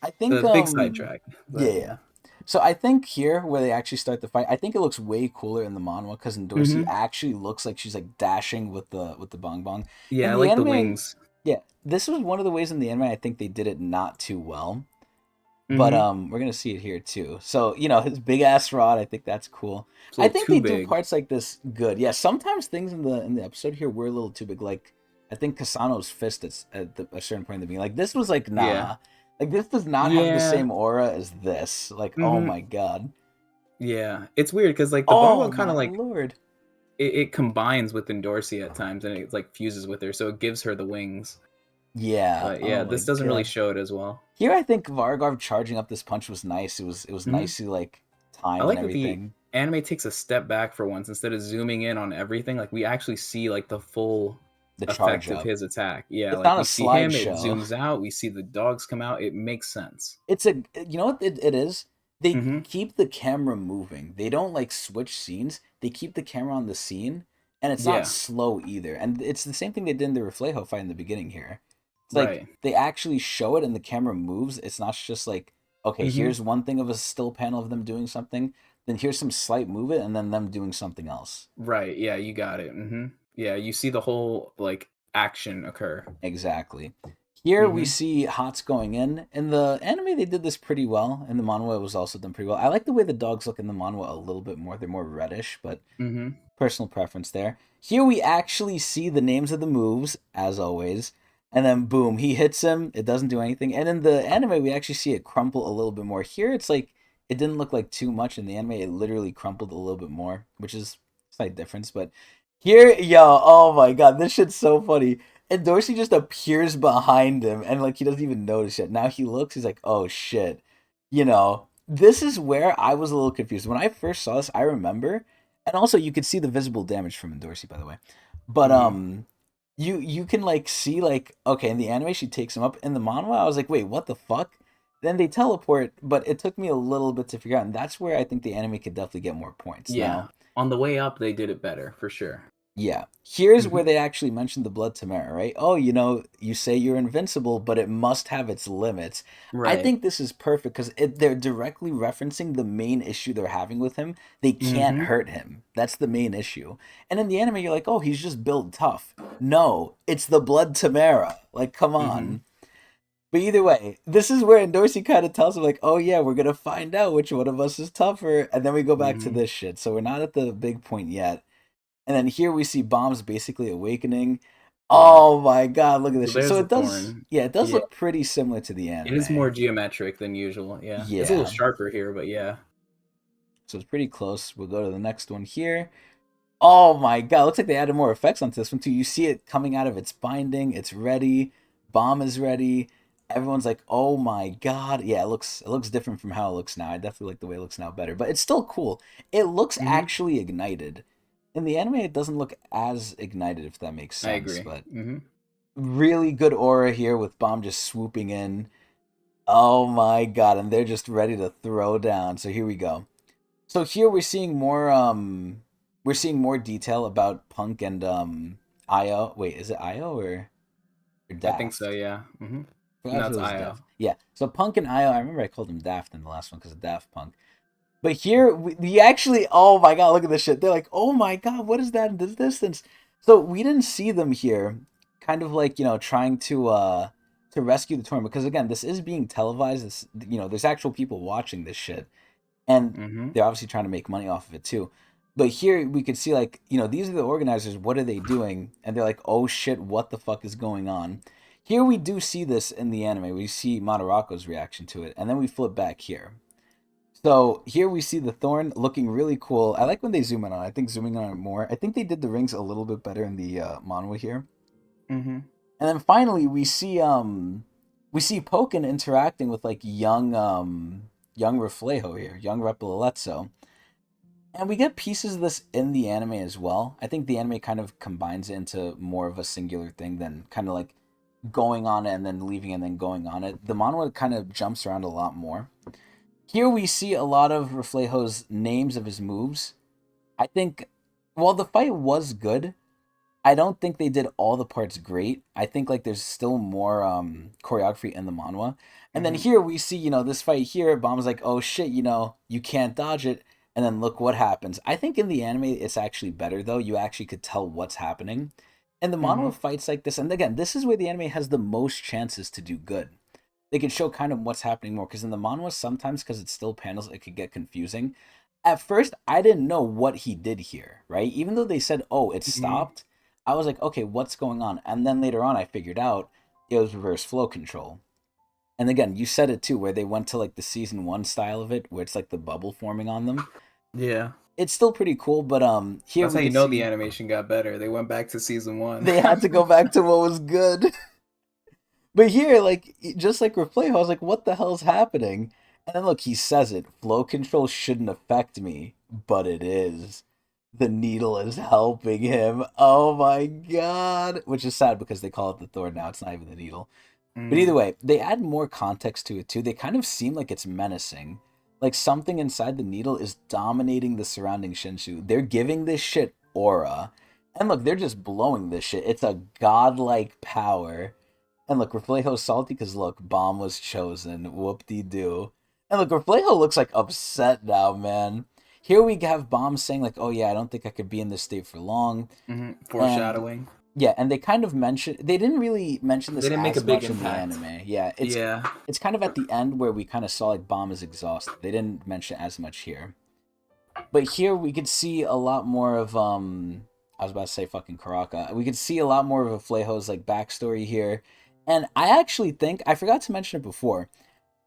I A think big sidetrack, yeah, but yeah. yeah. So I think here where they actually start the fight, I think it looks way cooler in the manhwa because in Dorsey Hmm. actually looks like she's like dashing with the bong bong. Yeah, In I the like the anime, wings. yeah, this was one of the ways in the anime I think they did it not too well. But Hmm. we're gonna see it here too. So his big ass rod, I think that's cool. It's a I little think they too do big. parts like this good. Yeah, sometimes things in the episode here were a little too big. Like I think Kasano's fist at a certain point in the beginning. Like this was like Yeah. nah. Like this does not have the Yeah. same aura as this. Like oh Hmm. my god. Yeah. It's weird because like the Oh bongo kind my of like lord. it combines with Endorsi at times, and it like fuses with her, so it gives her the wings. Yeah. But yeah, Oh my this doesn't really god. show it as well. Here I think Vargov charging up this punch was nice. It was Hmm. nicely like I timed and like that the everything. anime takes a step back for once. Instead of zooming in on everything, like we actually see like the full the charge effect of up. his attack. Yeah, It's like not a we see him, it slideshow. zooms out, we see the dogs come out. It makes sense. It's a you know what it is? They Mm-hmm. keep the camera moving. They don't like switch scenes. They keep the camera on the scene, and it's not Yeah. slow either. And it's the same thing they did in the Reflejo fight in the beginning here. It's like Right. they actually show it and the camera moves. It's not just like, okay, Mm-hmm. here's one thing of a still panel of them doing something, then here's some slight movement and then them doing something else. Right. Yeah, you got it. Mm-hmm. Yeah, you see the whole like action occur. Exactly. Here we Mm-hmm. see Hots going in. In the anime, they did this pretty well. In the manhwa, it was also done pretty well. I like the way the dogs look in the manhwa a little bit more. They're more reddish, but Mm-hmm. personal preference there. Here we actually see the names of the moves, as always. And then boom, he hits him. It doesn't do anything. And in the anime, we actually see it crumple a little bit more. Here, it's like it didn't look like too much in the anime. It literally crumpled a little bit more, which is a slight difference. But here, yo, oh my god, this shit's so funny. And Dorsey just appears behind him, and like he doesn't even notice it. Now he looks, he's like, oh shit. This is where I was a little confused. When I first saw this, I remember, and also you could see the visible damage from Dorsey, by the way. But Mm-hmm. you can like see like okay, in the anime she takes him up. In the manhwa, I was like, wait, what the fuck? Then they teleport, but it took me a little bit to figure out, and that's where I think the anime could definitely get more points. Yeah. Now, On the way up, they did it better for sure. yeah. Here's where Mm-hmm. they actually mentioned the blood Tamara, right? Oh, you say you're invincible, but it must have its limits. I Right. think this is perfect because they're directly referencing the main issue they're having with him. They can't Mm-hmm. hurt him. That's the main issue. And in the anime, you're like, oh, he's just built tough. No, it's the blood Tamara. Like, come Mm-hmm. on. But either way, this is where Dorsey kind of tells him, like, oh, yeah, we're going to find out which one of us is tougher. And then we go back to Mm-hmm. this shit. So we're not at the big point yet. And then here we see Bombs basically awakening. Yeah. Oh my god, look at this So shit. there's So the it does, thorn. yeah, it does Yeah. look pretty similar to the It is more anime. geometric than usual. Yeah. It's a little Yeah. sharper here, but yeah. So it's pretty close. We'll go to the next one here. Oh my god, looks like they added more effects onto this one too. You see it coming out of its binding. It's ready. Bomb is ready. Everyone's like, "Oh my god." Yeah, it looks different from how it looks now. I definitely like the way it looks now better, but it's still cool. It looks Mm-hmm. actually ignited. In the anime, it doesn't look as ignited if that makes I sense, agree. but Mm-hmm. really good aura here with Bomb just swooping in. Oh my god, and they're just ready to throw down. So here we go. So here we're seeing more detail about Punk and Io. Wait, is it Io or I think so. Daft? Yeah. Mm-hmm. I forgot No, if it it's was IO. Daft. Yeah. So Punk and Io, I remember I called him Daft in the last one because of Daft Punk. But here we actually, oh my god, look at this shit. They're like, oh my god, what is that in the distance? So we didn't see them here, kind of like trying to rescue the tournament because again, this is being televised. There's actual people watching this shit, and Mm-hmm. they're obviously trying to make money off of it too. But here we could see like these are the organizers. What are they doing? And they're like, oh shit, what the fuck is going on? Here we do see this in the anime. We see Madarako's reaction to it, and then we flip back here. So here we see the thorn looking really cool. I like when they zoom in on it. I think zooming on it more. I think they did the rings a little bit better in the manhwa here. Mm-hmm. And then finally we see Pokken interacting with like young Reflejo here, young Repolezzo. And we get pieces of this in the anime as well. I think the anime kind of combines it into more of a singular thing than kind of like going on it and then leaving and then going on it. The manhwa kind of jumps around a lot more. Here we see a lot of Reflejo's names of his moves. I think, while the fight was good, I don't think they did all the parts great. I think like there's still more choreography in the manhwa. And then Mm-hmm. here we see, this fight here, Bomb's like, oh shit, you can't dodge it. And then look what happens. I think in the anime it's actually better though. You actually could tell what's happening. And the Mm-hmm. manhwa fights like this, and again, this is where the anime has the most chances to do good. They can show kind of what's happening more because in the manhwa sometimes because it's still panels it could get confusing. At first I didn't know what he did here, right? Even though they said, oh, it Mm-hmm. stopped, I was like, okay, what's going on? And then later on I figured out it was reverse flow control. And again, you said it too, where they went to like the season one style of it, where it's like the bubble forming on them. Yeah. It's still pretty cool, but here That's we how you could know the see animation got better. They went back to season one. they had to go back to what was good. But here, like, just like Replay, I was like, what the hell's happening? And then look, he says it. Flow control shouldn't affect me, but it is. the needle is helping him. Oh my god. Which is sad because they call it the Thor now. It's not even the needle. But either Mm, way, they add more context to it too. They kind of seem like it's menacing. Like something inside the needle is dominating the surrounding Shinshu. They're giving this shit aura. And look, they're just blowing this shit. It's a godlike power. And look, Reflejo's salty because look, Bomb was chosen. Whoop de doo. And look, Reflejo looks like upset now, man. Here we have Bomb saying like, "Oh yeah, I don't think I could be in this state for long." And foreshadowing. yeah, and they kind of mentioned they didn't really mention They this didn't make a as big much in the impact. anime. Yeah, Yeah. it's kind of at the end where we kind of saw like Bomb is exhausted. They didn't mention it as much here. But here we could see a lot more of I was about to say fucking Karaka. We could see a lot more of a Flejo's like backstory here. And I actually think I forgot to mention it before.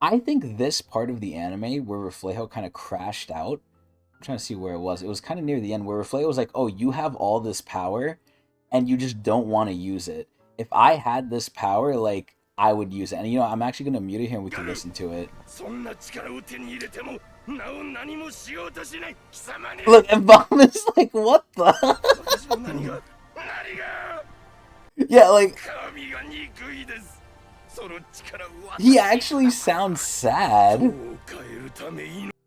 I think this part of the anime where Reflejo kind of crashed out. I'm trying to see where it was. It was kind of near the end where Reflejo was like, "Oh, you have all this power, and you just don't want to use it. If I had this power, like I would use it." And you know, I'm actually gonna mute it here and we can listen to it. Look, and Bomb is like, "What the?" Yeah, like he actually sounds sad.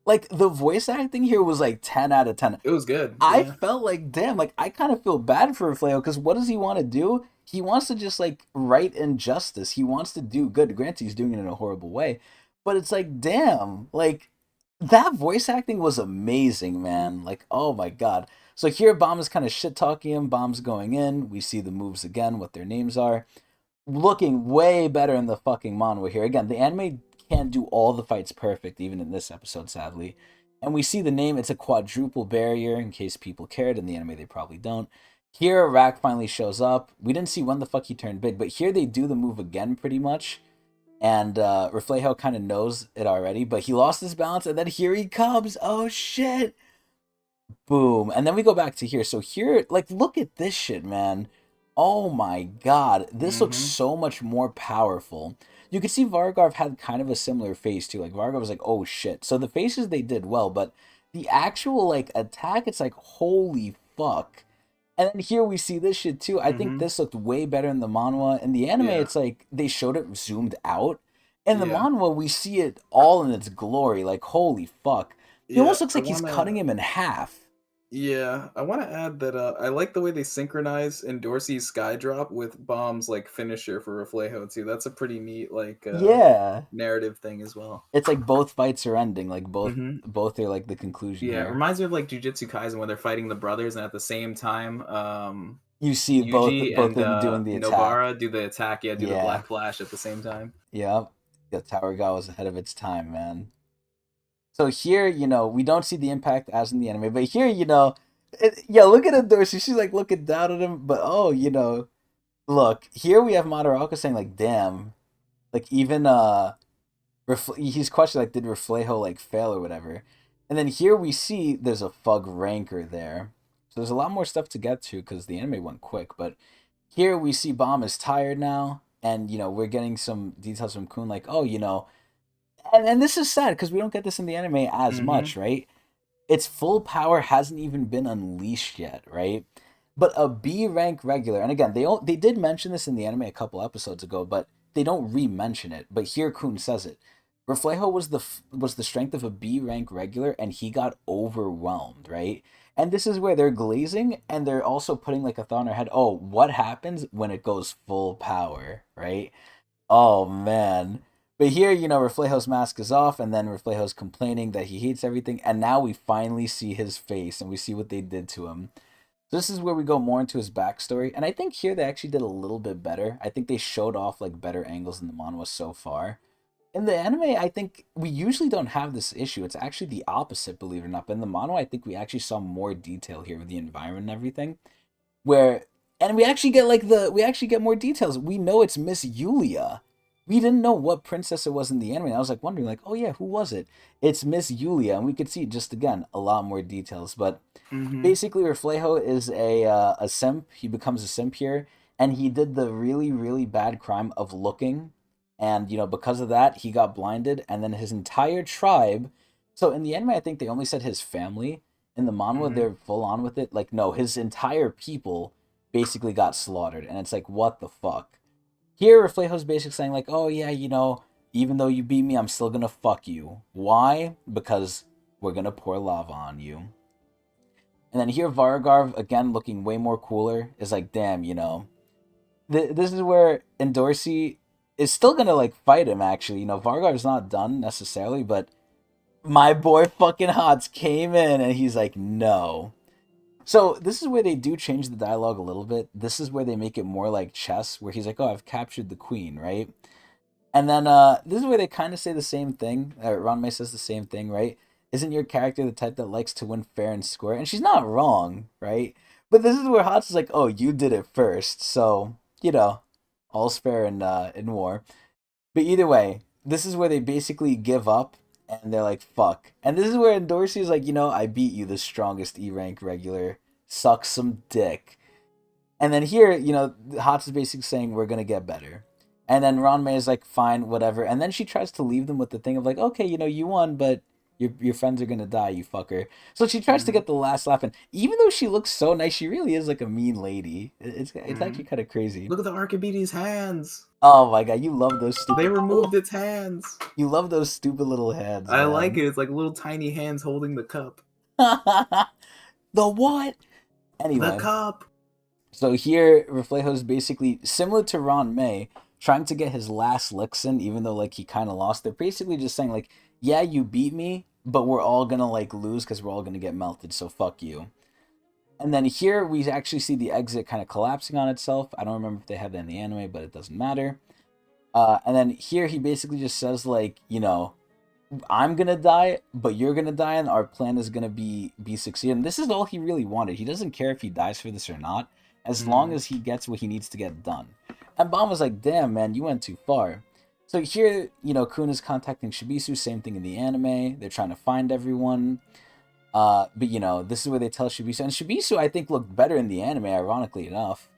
Like the voice acting here was like 10 out of 10. It was good. I Yeah. felt like, damn, like I kind of feel bad for Fleo because what does he want to do? He wants to just like right injustice. He wants to do good. Granted, he's doing it in a horrible way, but it's like, damn, like that voice acting was amazing, man. Like, oh my god. So here, Bomb is kind of shit talking him. Bomb's going in. We see the moves again, what their names are. Looking way better in the fucking manhwa here. Again, the anime can't do all the fights perfect, even in this episode, sadly. And we see the name, it's a quadruple barrier, in case people cared. In the anime, they probably don't. Here, Rack finally shows up. We didn't see when the fuck he turned big, but here they do the move again, pretty much. And Reflejo kind of knows it already, but he lost his balance, and then here he comes. Oh shit! Boom. And then we go back to here. So here, like, look at this shit, man. Oh my god. This looks Mm-hmm. so much more powerful. You could see Vargov had kind of a similar face too. Like Vargov was like, oh shit. So the faces they did well, but the actual like attack, it's like, holy fuck. And then here we see this shit too. I think Mm-hmm. this looked way better in the manhwa. In the anime, Yeah. it's like they showed it zoomed out. In the Yeah. manhwa, we see it all in its glory. Like, holy fuck. He Yeah. almost looks I like he's cutting wanna. him in half. Yeah, I want to add that I like the way they synchronize in Dorsey's sky drop with Bomb's like finisher for Reflejo too. That's a pretty neat like Yeah. narrative thing as well. It's like both fights are ending. Like Hmm. both are like the conclusion Yeah, it here. reminds me of like Jujutsu Kaisen when they're fighting the brothers, and at the same time, You see Yuji both of and them doing the attack. Novara do the attack. Yeah, do the Yeah. Black Flash at the same time. Yeah. The Tower God was ahead of its time, man. So here, you know, we don't see the impact as in the anime, but here, you know, yeah, look at Dorsey. She's like looking down at him, but oh, you know, look here we have Madaraka saying like, "Damn," like even he's questioning like, did Reflejo like fail or whatever, and then here we see there's a Fug Ranker there, so there's a lot more stuff to get to because the anime went quick, but here we see Bomb is tired now, and you know we're getting some details from Kun like, oh, you know, and this is sad because we don't get this in the anime as Hmm. much, right? Its full power hasn't even been unleashed yet, right? But a B rank regular, and again, they did mention this in the anime a couple episodes ago, but they don't re-mention it. But here Kun says it. Reflejo was the strength of a B rank regular, and he got overwhelmed, right? And this is where they're glazing, and they're also putting like a thought in their head. Oh, what happens when it goes full power, right? Oh man. But here, you know, Reflejo's mask is off, and then Reflejo's complaining that he hates everything, and now we finally see his face and we see what they did to him. So this is where we go more into his backstory, and I think here they actually did a little bit better. I think they showed off like better angles in the manhwa so far. In the anime, I think we usually don't have this issue. It's actually the opposite, believe it or not. But in the manhwa, I think we actually saw more detail here with the environment and everything where and we actually get more details. We know it's Miss Yulia. We didn't know what princess it was in the anime. And I was like wondering, like, oh yeah, who was it? It's Miss Yulia, and we could see just again a lot more details. But Hmm. basically, Reflejo is a simp. He becomes a simp here, and he did the really bad crime of looking, and you know because of that he got blinded, and then his entire tribe. So in the anime, I think they only said his family. In the manhwa, Hmm. they're full on with it. Like, no, his entire people basically got slaughtered, and it's like, what the fuck? Here, Reflejo's basically saying like, oh yeah, even though you beat me, I'm still gonna fuck you. Why? Because we're gonna pour lava on you. And then here, Varagarv, again looking way more cooler, is like, damn, this is where Endorsi is still gonna like fight him. Actually, Vargarv's not done necessarily, but my boy fucking Hots came in and he's like, no. So this is where they do change the dialogue a little bit. This is where they make it more like chess, where he's like, "Oh, I've captured the queen," right? And then this is where they kind of say the same thing. Ranmei says the same thing, right? Isn't your character the type that likes to win fair and square? And she's not wrong, right? But this is where Hots is like, "Oh, you did it first, so all's fair in war." But either way, this is where they basically give up and they're like, fuck. And this is where Dorsey's like, I beat you, the strongest E rank regular. Suck some dick. And then here, Hots is basically saying, we're going to get better. And then Ron May is like, fine, whatever. And then she tries to leave them with the thing of like, okay, you won, but your friends are going to die, you fucker. So she tries to Hmm. get the last laugh. And even though she looks so nice, she really is like a mean lady. It's Hmm. actually kind of crazy. Look at the Archimedes hands. Oh my god, you love those They stupid. removed its hands. You love those stupid little heads, I like man. it. It's like little tiny hands holding the cup. The what? The Anyway, cup. so here Reflejo's basically similar to Ron May, trying to get his last licks in, even though like he kind of lost. They're basically just saying like, yeah, you beat me, but we're all gonna like lose because we're all gonna get melted. So fuck you. And then here we actually see the exit kind of collapsing on itself. I don't remember if they had that in the anime, but it doesn't matter. And then here he basically just says like, I'm gonna die, but you're gonna die, and our plan is gonna be succeed. And this is all he really wanted. He doesn't care if he dies for this or not, as long Hmm. as he gets what he needs to get done. And Bomb was like, "Damn, man, you went too far." So here, Kun is contacting Shibisu. Same thing in the anime. They're trying to find everyone. But this is where they tell Shibisu, and Shibisu I think looked better in the anime, ironically enough.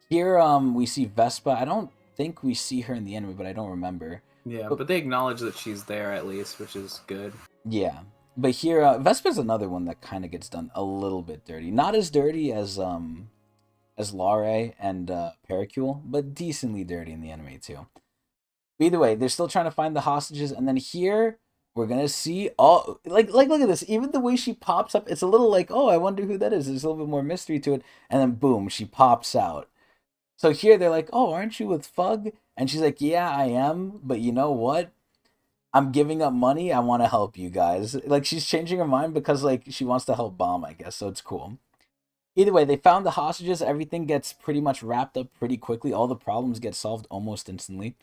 Here, we see Vespa. I don't think we see her in the anime, but I don't remember. Yeah, But but they acknowledge that she's there at least, which is good. yeah, but here Vespa's another one that kind of gets done a little bit dirty. Not as dirty as Lare and Pericule, but decently dirty in the anime too. But either way, they're still trying to find the hostages, and then here we're gonna see all like look at this. Even the way she pops up, it's a little like, oh, I wonder who that is. There's a little bit more mystery to it, and then boom, she pops out. So here they're like, oh, aren't you with Fug? And she's like, yeah, I am, but you know what? I'm giving up money. I want to help you guys. Like she's changing her mind because like she wants to help Bomb, I guess. So it's cool. Either way, they found the hostages. Everything gets pretty much wrapped up pretty quickly. All the problems get solved almost instantly.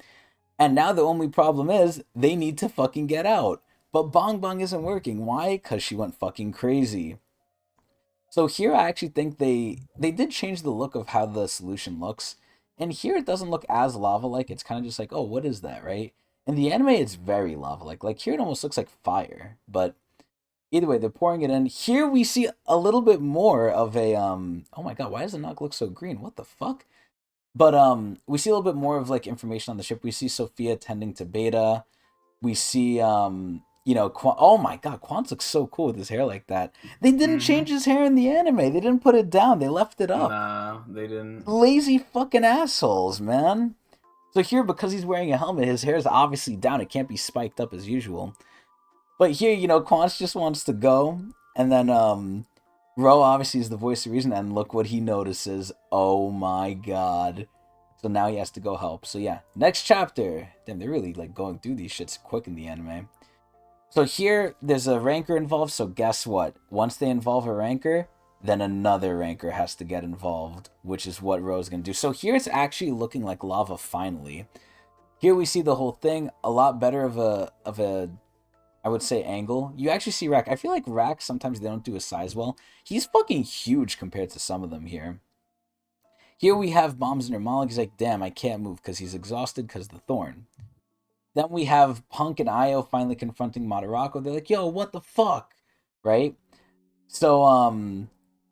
And now the only problem is they need to fucking get out. But Bong Bong isn't working. Why? Because she went fucking crazy. So here I actually think they did change the look of how the solution looks. And here it doesn't look as lava like. It's kind of just like, oh, what is that, right? In the anime, it's very lava like. Like here it almost looks like fire. But either way, they're pouring it in. Here we see a little bit more of a oh my god, why does it not look so green? What the fuck? But we see a little bit more of like information on the ship. We see Sophia tending to Beta. We see oh my god, Quant looks so cool with his hair like that. They didn't change Hmm. his hair in the anime. They didn't put it down. They left it up. Nah, they didn't. Lazy fucking assholes, man. So here, because he's wearing a helmet, his hair is obviously down. It can't be spiked up as usual. But here, Quant just wants to go, and then Ro obviously is the voice of reason, and look what he notices. Oh my god. So now he has to go help. So yeah, next chapter. Damn, they're really like going through these shits quick in the anime. So here, there's a ranker involved. So guess what? Once they involve a ranker, then another ranker has to get involved, which is what Ro's gonna do. So here it's actually looking like lava finally. Here we see the whole thing, a lot better of a I would say angle. You actually see Rack. I feel like Rack sometimes they don't do his size well. He's fucking huge compared to some of them here. Here we have Bombs and Malik. He's like, damn, I can't move because he's exhausted because of the thorn. Then we have Punk and Io finally confronting Madarako. They're like, yo, what the fuck? Right? So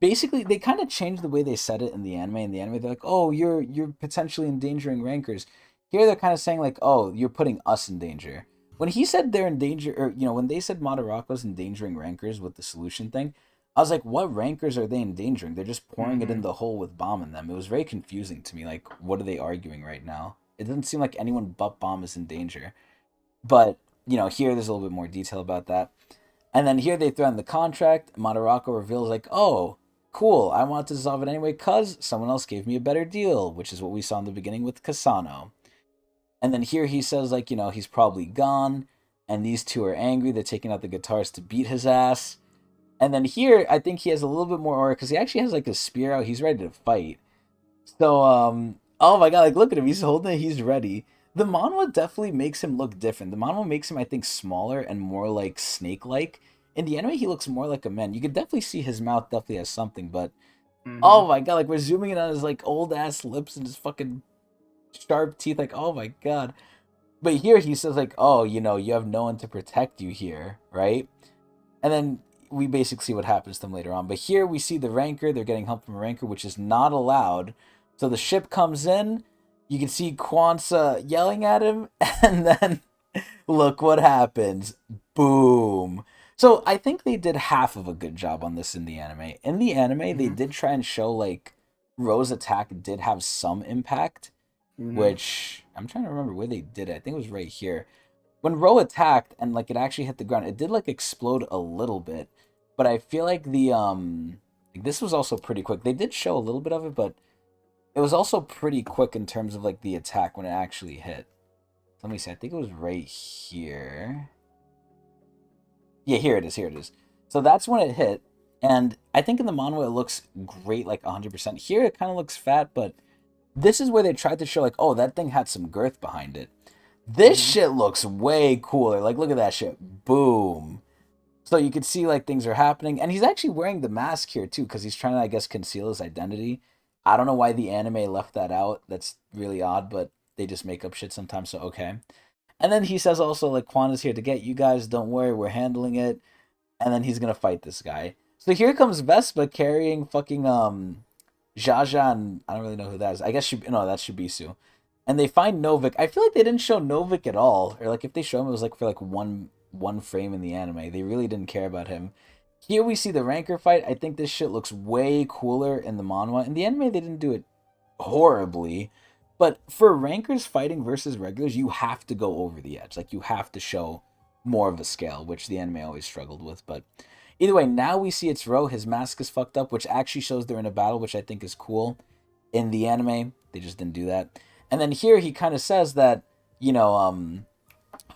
basically they kind of changed the way they said it in the anime. In the anime, they're like, oh, you're potentially endangering rankers. Here they're kind of saying like, oh, you're putting us in danger. When he said they're in danger, or when they said Madarako's endangering rankers with the solution thing, I was like, what rankers are they endangering? They're just pouring it in Mm-hmm. the hole with Bomb in them. It was very confusing to me. Like, what are they arguing right now? It doesn't seem like anyone but Bomb is in danger. But, here there's a little bit more detail about that. And then here they threaten the contract. Madarako reveals, like, oh, cool, I want to dissolve it anyway because someone else gave me a better deal, which is what we saw in the beginning with Kasano. And then here he says, like, he's probably gone. And these two are angry. They're taking out the guitars to beat his ass. And then here, I think he has a little bit more aura because he actually has like a spear out. He's ready to fight. So, oh my god, like look at him. He's holding it. He's ready. The manhwa definitely makes him look different. The manhwa makes him, I think, smaller and more like snake-like. In the anime, he looks more like a man. You could definitely see his mouth definitely has something, but Mm-hmm. oh my god, like we're zooming in on his like old ass lips and his fucking sharp teeth. Like oh my god. But here he says like, oh, you have no one to protect you here, right? And then we basically see what happens to them later on. But here we see the ranker. They're getting help from a ranker, which is not allowed. So the ship comes in. You can see Kwanzaa yelling at him. And then look what happens. Boom. So I think they did half of a good job on this in the anime. In the anime, they Mm-hmm. did try and show like Rose attack did have some impact, Mm-hmm. which I'm trying to remember where they did it. I think it was right here when Ro attacked and like it actually hit the ground, it did like explode a little bit. But I feel like this was also pretty quick. They did show a little bit of it, but it was also pretty quick in terms of like the attack when it actually hit. Let me see. I think it was right here. Yeah, here it is. Here it is. So that's when it hit. And I think in the manhwa it looks great, like 100%. Here it kind of looks fat, but this is where they tried to show like, oh, that thing had some girth behind it. This Mm-hmm. shit looks way cooler. Like, look at that shit. Boom. So you could see like things are happening, and he's actually wearing the mask here too, because he's trying to, I guess, conceal his identity. I don't know why the anime left that out. That's really odd, but they just make up shit sometimes. So okay. And then he says also like Quanda's here to get you guys. Don't worry, we're handling it. And then he's gonna fight this guy. So here comes Vespa carrying fucking Jaja and I don't really know who that is. I guess no, that's Shibisu. And they find Novik. I feel like they didn't show Novik at all, or like if they show him, it was like for like one frame in the anime. They really didn't care about him. Here we see the ranker fight. I think this shit looks way cooler in the manhwa. In the anime, they didn't do it horribly, but for rankers fighting versus regulars, you have to go over the edge. Like you have to show more of a scale, which the anime always struggled with. But either way, now we see it's Ro. His mask is fucked up, which actually shows they're in a battle, which I think is cool. In the anime, they just didn't do that. And then here he kind of says that, you know,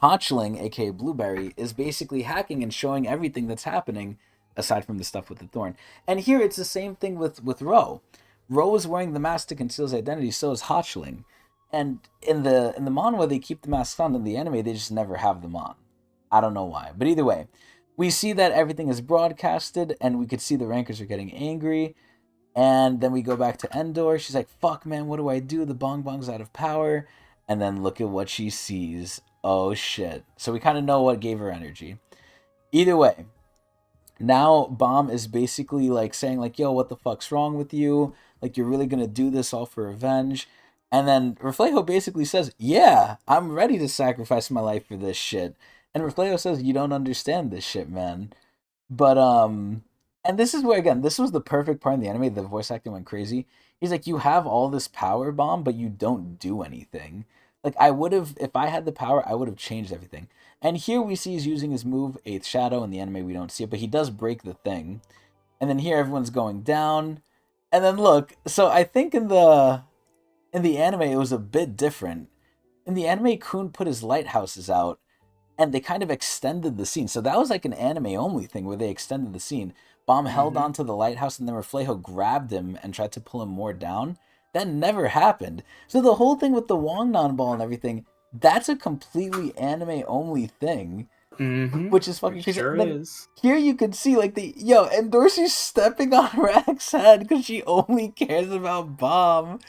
Hotchling, aka Blueberry, is basically hacking and showing everything that's happening aside from the stuff with the thorn. And here it's the same thing with Ro. Ro is wearing the mask to conceal his identity, so is Hotchling. And in the manhwa they keep the masks on, in the anime they just never have them on. I don't know why. But either way, we see that everything is broadcasted and we could see the rankers are getting angry. And then we go back to Endor. She's like, fuck, man, what do I do? The Bong Bong's out of power. And then look at what she sees. Oh, shit. So we kind of know what gave her energy. Either way, now Bomb is basically like saying, like, yo, what the fuck's wrong with you? Like, you're really going to do this all for revenge? And then Reflejo basically says, yeah, I'm ready to sacrifice my life for this shit. And Reflejo says, you don't understand this shit, man. But and this is where again, this was the perfect part in the anime. The voice acting went crazy. He's like, you have all this power, Bomb, but you don't do anything. Like I would have, if I had the power, I would have changed everything. And here we see he's using his move, Eighth Shadow. In the anime, we don't see it, but he does break the thing. And then here, everyone's going down. And then look, so I think in the anime, it was a bit different. In the anime, Kun put his lighthouses out, and they kind of extended the scene. So that was like an anime only thing where they extended the scene. Bomb held Mm-hmm. onto the lighthouse and then Reflejo grabbed him and tried to pull him more down. That never happened. So the whole thing with the Wongnan ball and everything, that's a completely anime only thing, Mm-hmm. which is It fucking crazy. sure And then is. here you can see like and Dorsey's stepping on Rack's head because she only cares about Bomb.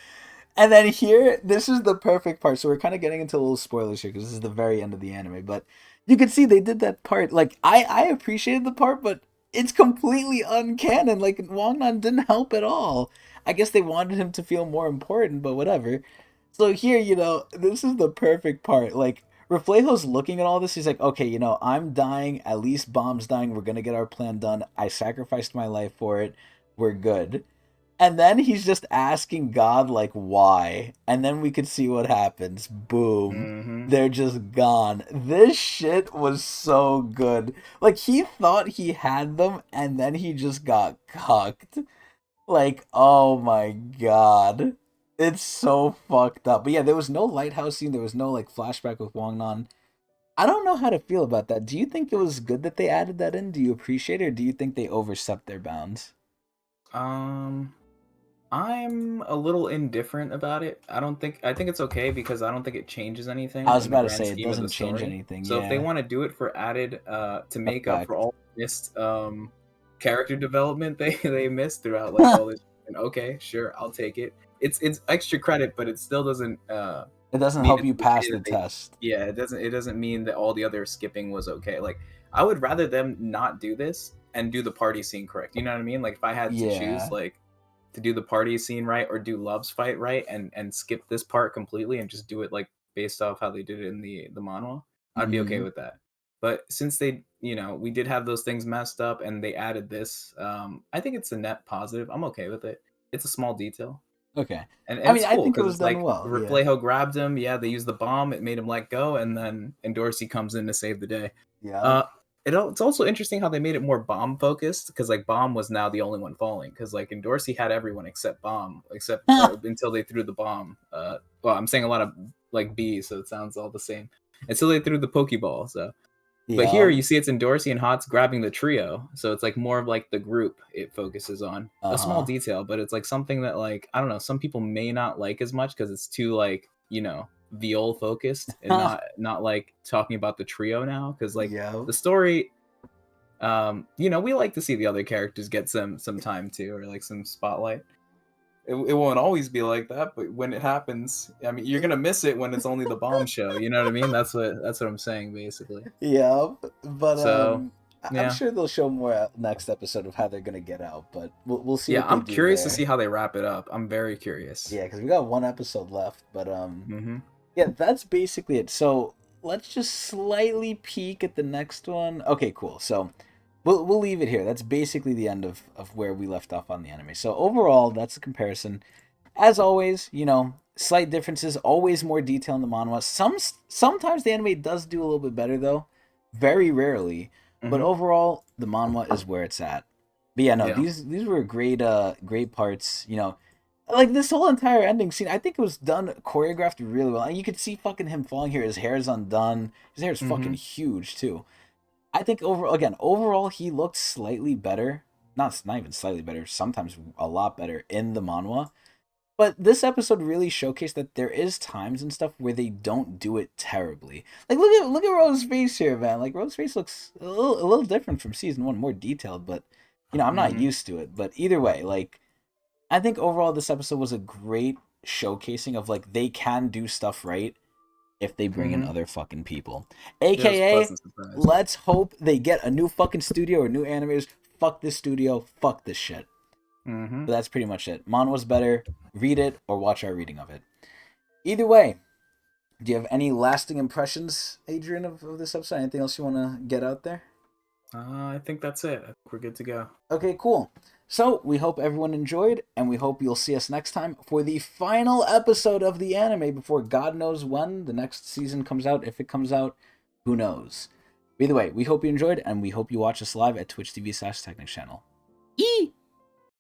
And then here, this is the perfect part. So we're kind of getting into a little spoilers here because this is the very end of the anime. But you can see they did that part. Like I appreciated the part, but it's completely uncanon. Like Wangnan didn't help at all. I guess they wanted him to feel more important, but whatever. So here, this is the perfect part. Like Reflejo's looking at all this. He's like, okay, I'm dying. At least Bomb's dying. We're gonna get our plan done. I sacrificed my life for it. We're good. And then he's just asking God, like, why? And then we could see what happens. Boom. Mm-hmm. They're just gone. This shit was so good. Like, he thought he had them, and then he just got cucked. Like, oh my god. It's so fucked up. But yeah, there was no lighthouse scene. There was no, like, flashback with Wong Nan. I don't know how to feel about that. Do you think it was good that they added that in? Do you appreciate it, or do you think they overstepped their bounds? Um, I'm a little indifferent about it. I think it's okay because I don't think it changes I anything was in the about to grand say it scheme of the doesn't change story. anything. So if they Yeah, want to do it for added to make up for effect. all the missed character development they missed throughout like all this, and okay, sure, I'll take it. It's extra credit, but it still doesn't It doesn't mean help it's you pass okay the that they test. yeah, it doesn't mean that all the other skipping was okay. Like I would rather them not do this and do the party scene correct. You know what I mean? Like if I had to choose Yeah. like to do the party scene right or do Love's fight right and skip this part completely and just do it like based off how they did it in the manhwa, I'd be okay Hmm. with that. But since they, we did have those things messed up and they added this, I think it's a net positive. I'm okay with it. It's a small detail. Okay. And I mean, it's I cool think it because was it's done like well. Yeah. Reflejo grabbed him. Yeah, they used the bomb. It made him let go, and then Dorsey comes in to save the day. Yeah. Uh, it's also interesting how they made it more bomb focused because like bomb was now the only one falling because like Dorsey had everyone except bomb except until they threw the bomb. Well, I'm saying a lot of like B, so it sounds all the same. Until they threw the Pokeball, so but here Yeah. you see it's in Dorsey and Hots grabbing the trio, so it's like more of like the group it focuses on. A small Uh-huh. detail, but it's like something that like I don't know, some people may not like as much because it's too like Viol focused and not like talking about the trio now because like Yeah. the story, we like to see the other characters get some time too or like some spotlight. It won't always be like that, but when it happens, I mean, you're gonna miss it when it's only the bomb show. You know what I mean? That's what I'm saying basically. Yeah. But So, I'm yeah. sure they'll show more next episode of how they're gonna get out. But we'll see Yeah, what they I'm do curious to there. see how they wrap it up. I'm very curious. Yeah, because we got one episode left. But Mhm. yeah, that's basically it. So let's just slightly peek at the next one. Okay, cool. So we'll leave it here. That's basically the end of where we left off on the anime. So overall, that's the comparison. As always, slight differences. Always more detail in the manhwa. Sometimes the anime does do a little bit better though. Very rarely, but Mhm. overall, the manhwa is where it's at. But yeah, no, Yeah. these were great parts. Like this whole entire ending scene, I think it was done choreographed really well. And you could see fucking him falling here. His hair is undone. His hair is fucking Mhm. huge too. I think overall he looked slightly better. Not even slightly better. Sometimes a lot better in the manhwa. But this episode really showcased that there is times and stuff where they don't do it terribly. Like look at Rose's face here, man. Like Rose's face looks a little different from season one, more detailed. But I'm not Mhm. used to it. But either way, like I think overall this episode was a great showcasing of like they can do stuff right if they bring in Mhm. other fucking people. It was a AKA, pleasant surprise. let's hope they get a new fucking studio or new animators. Fuck this studio. Fuck this shit. Mhm. But that's pretty much it. Mon was better. Read it or watch our reading of it. Either way, do you have any lasting impressions, Adrian, of this episode? Anything else you want to get out there? I think that's it. I think we're good to go. Okay, cool. So, we hope everyone enjoyed, and we hope you'll see us next time for the final episode of the anime before God knows when the next season comes out. If it comes out, who knows? Either way, we hope you enjoyed, and we hope you watch us live at Twitch TV/Tecnics channel. Eee!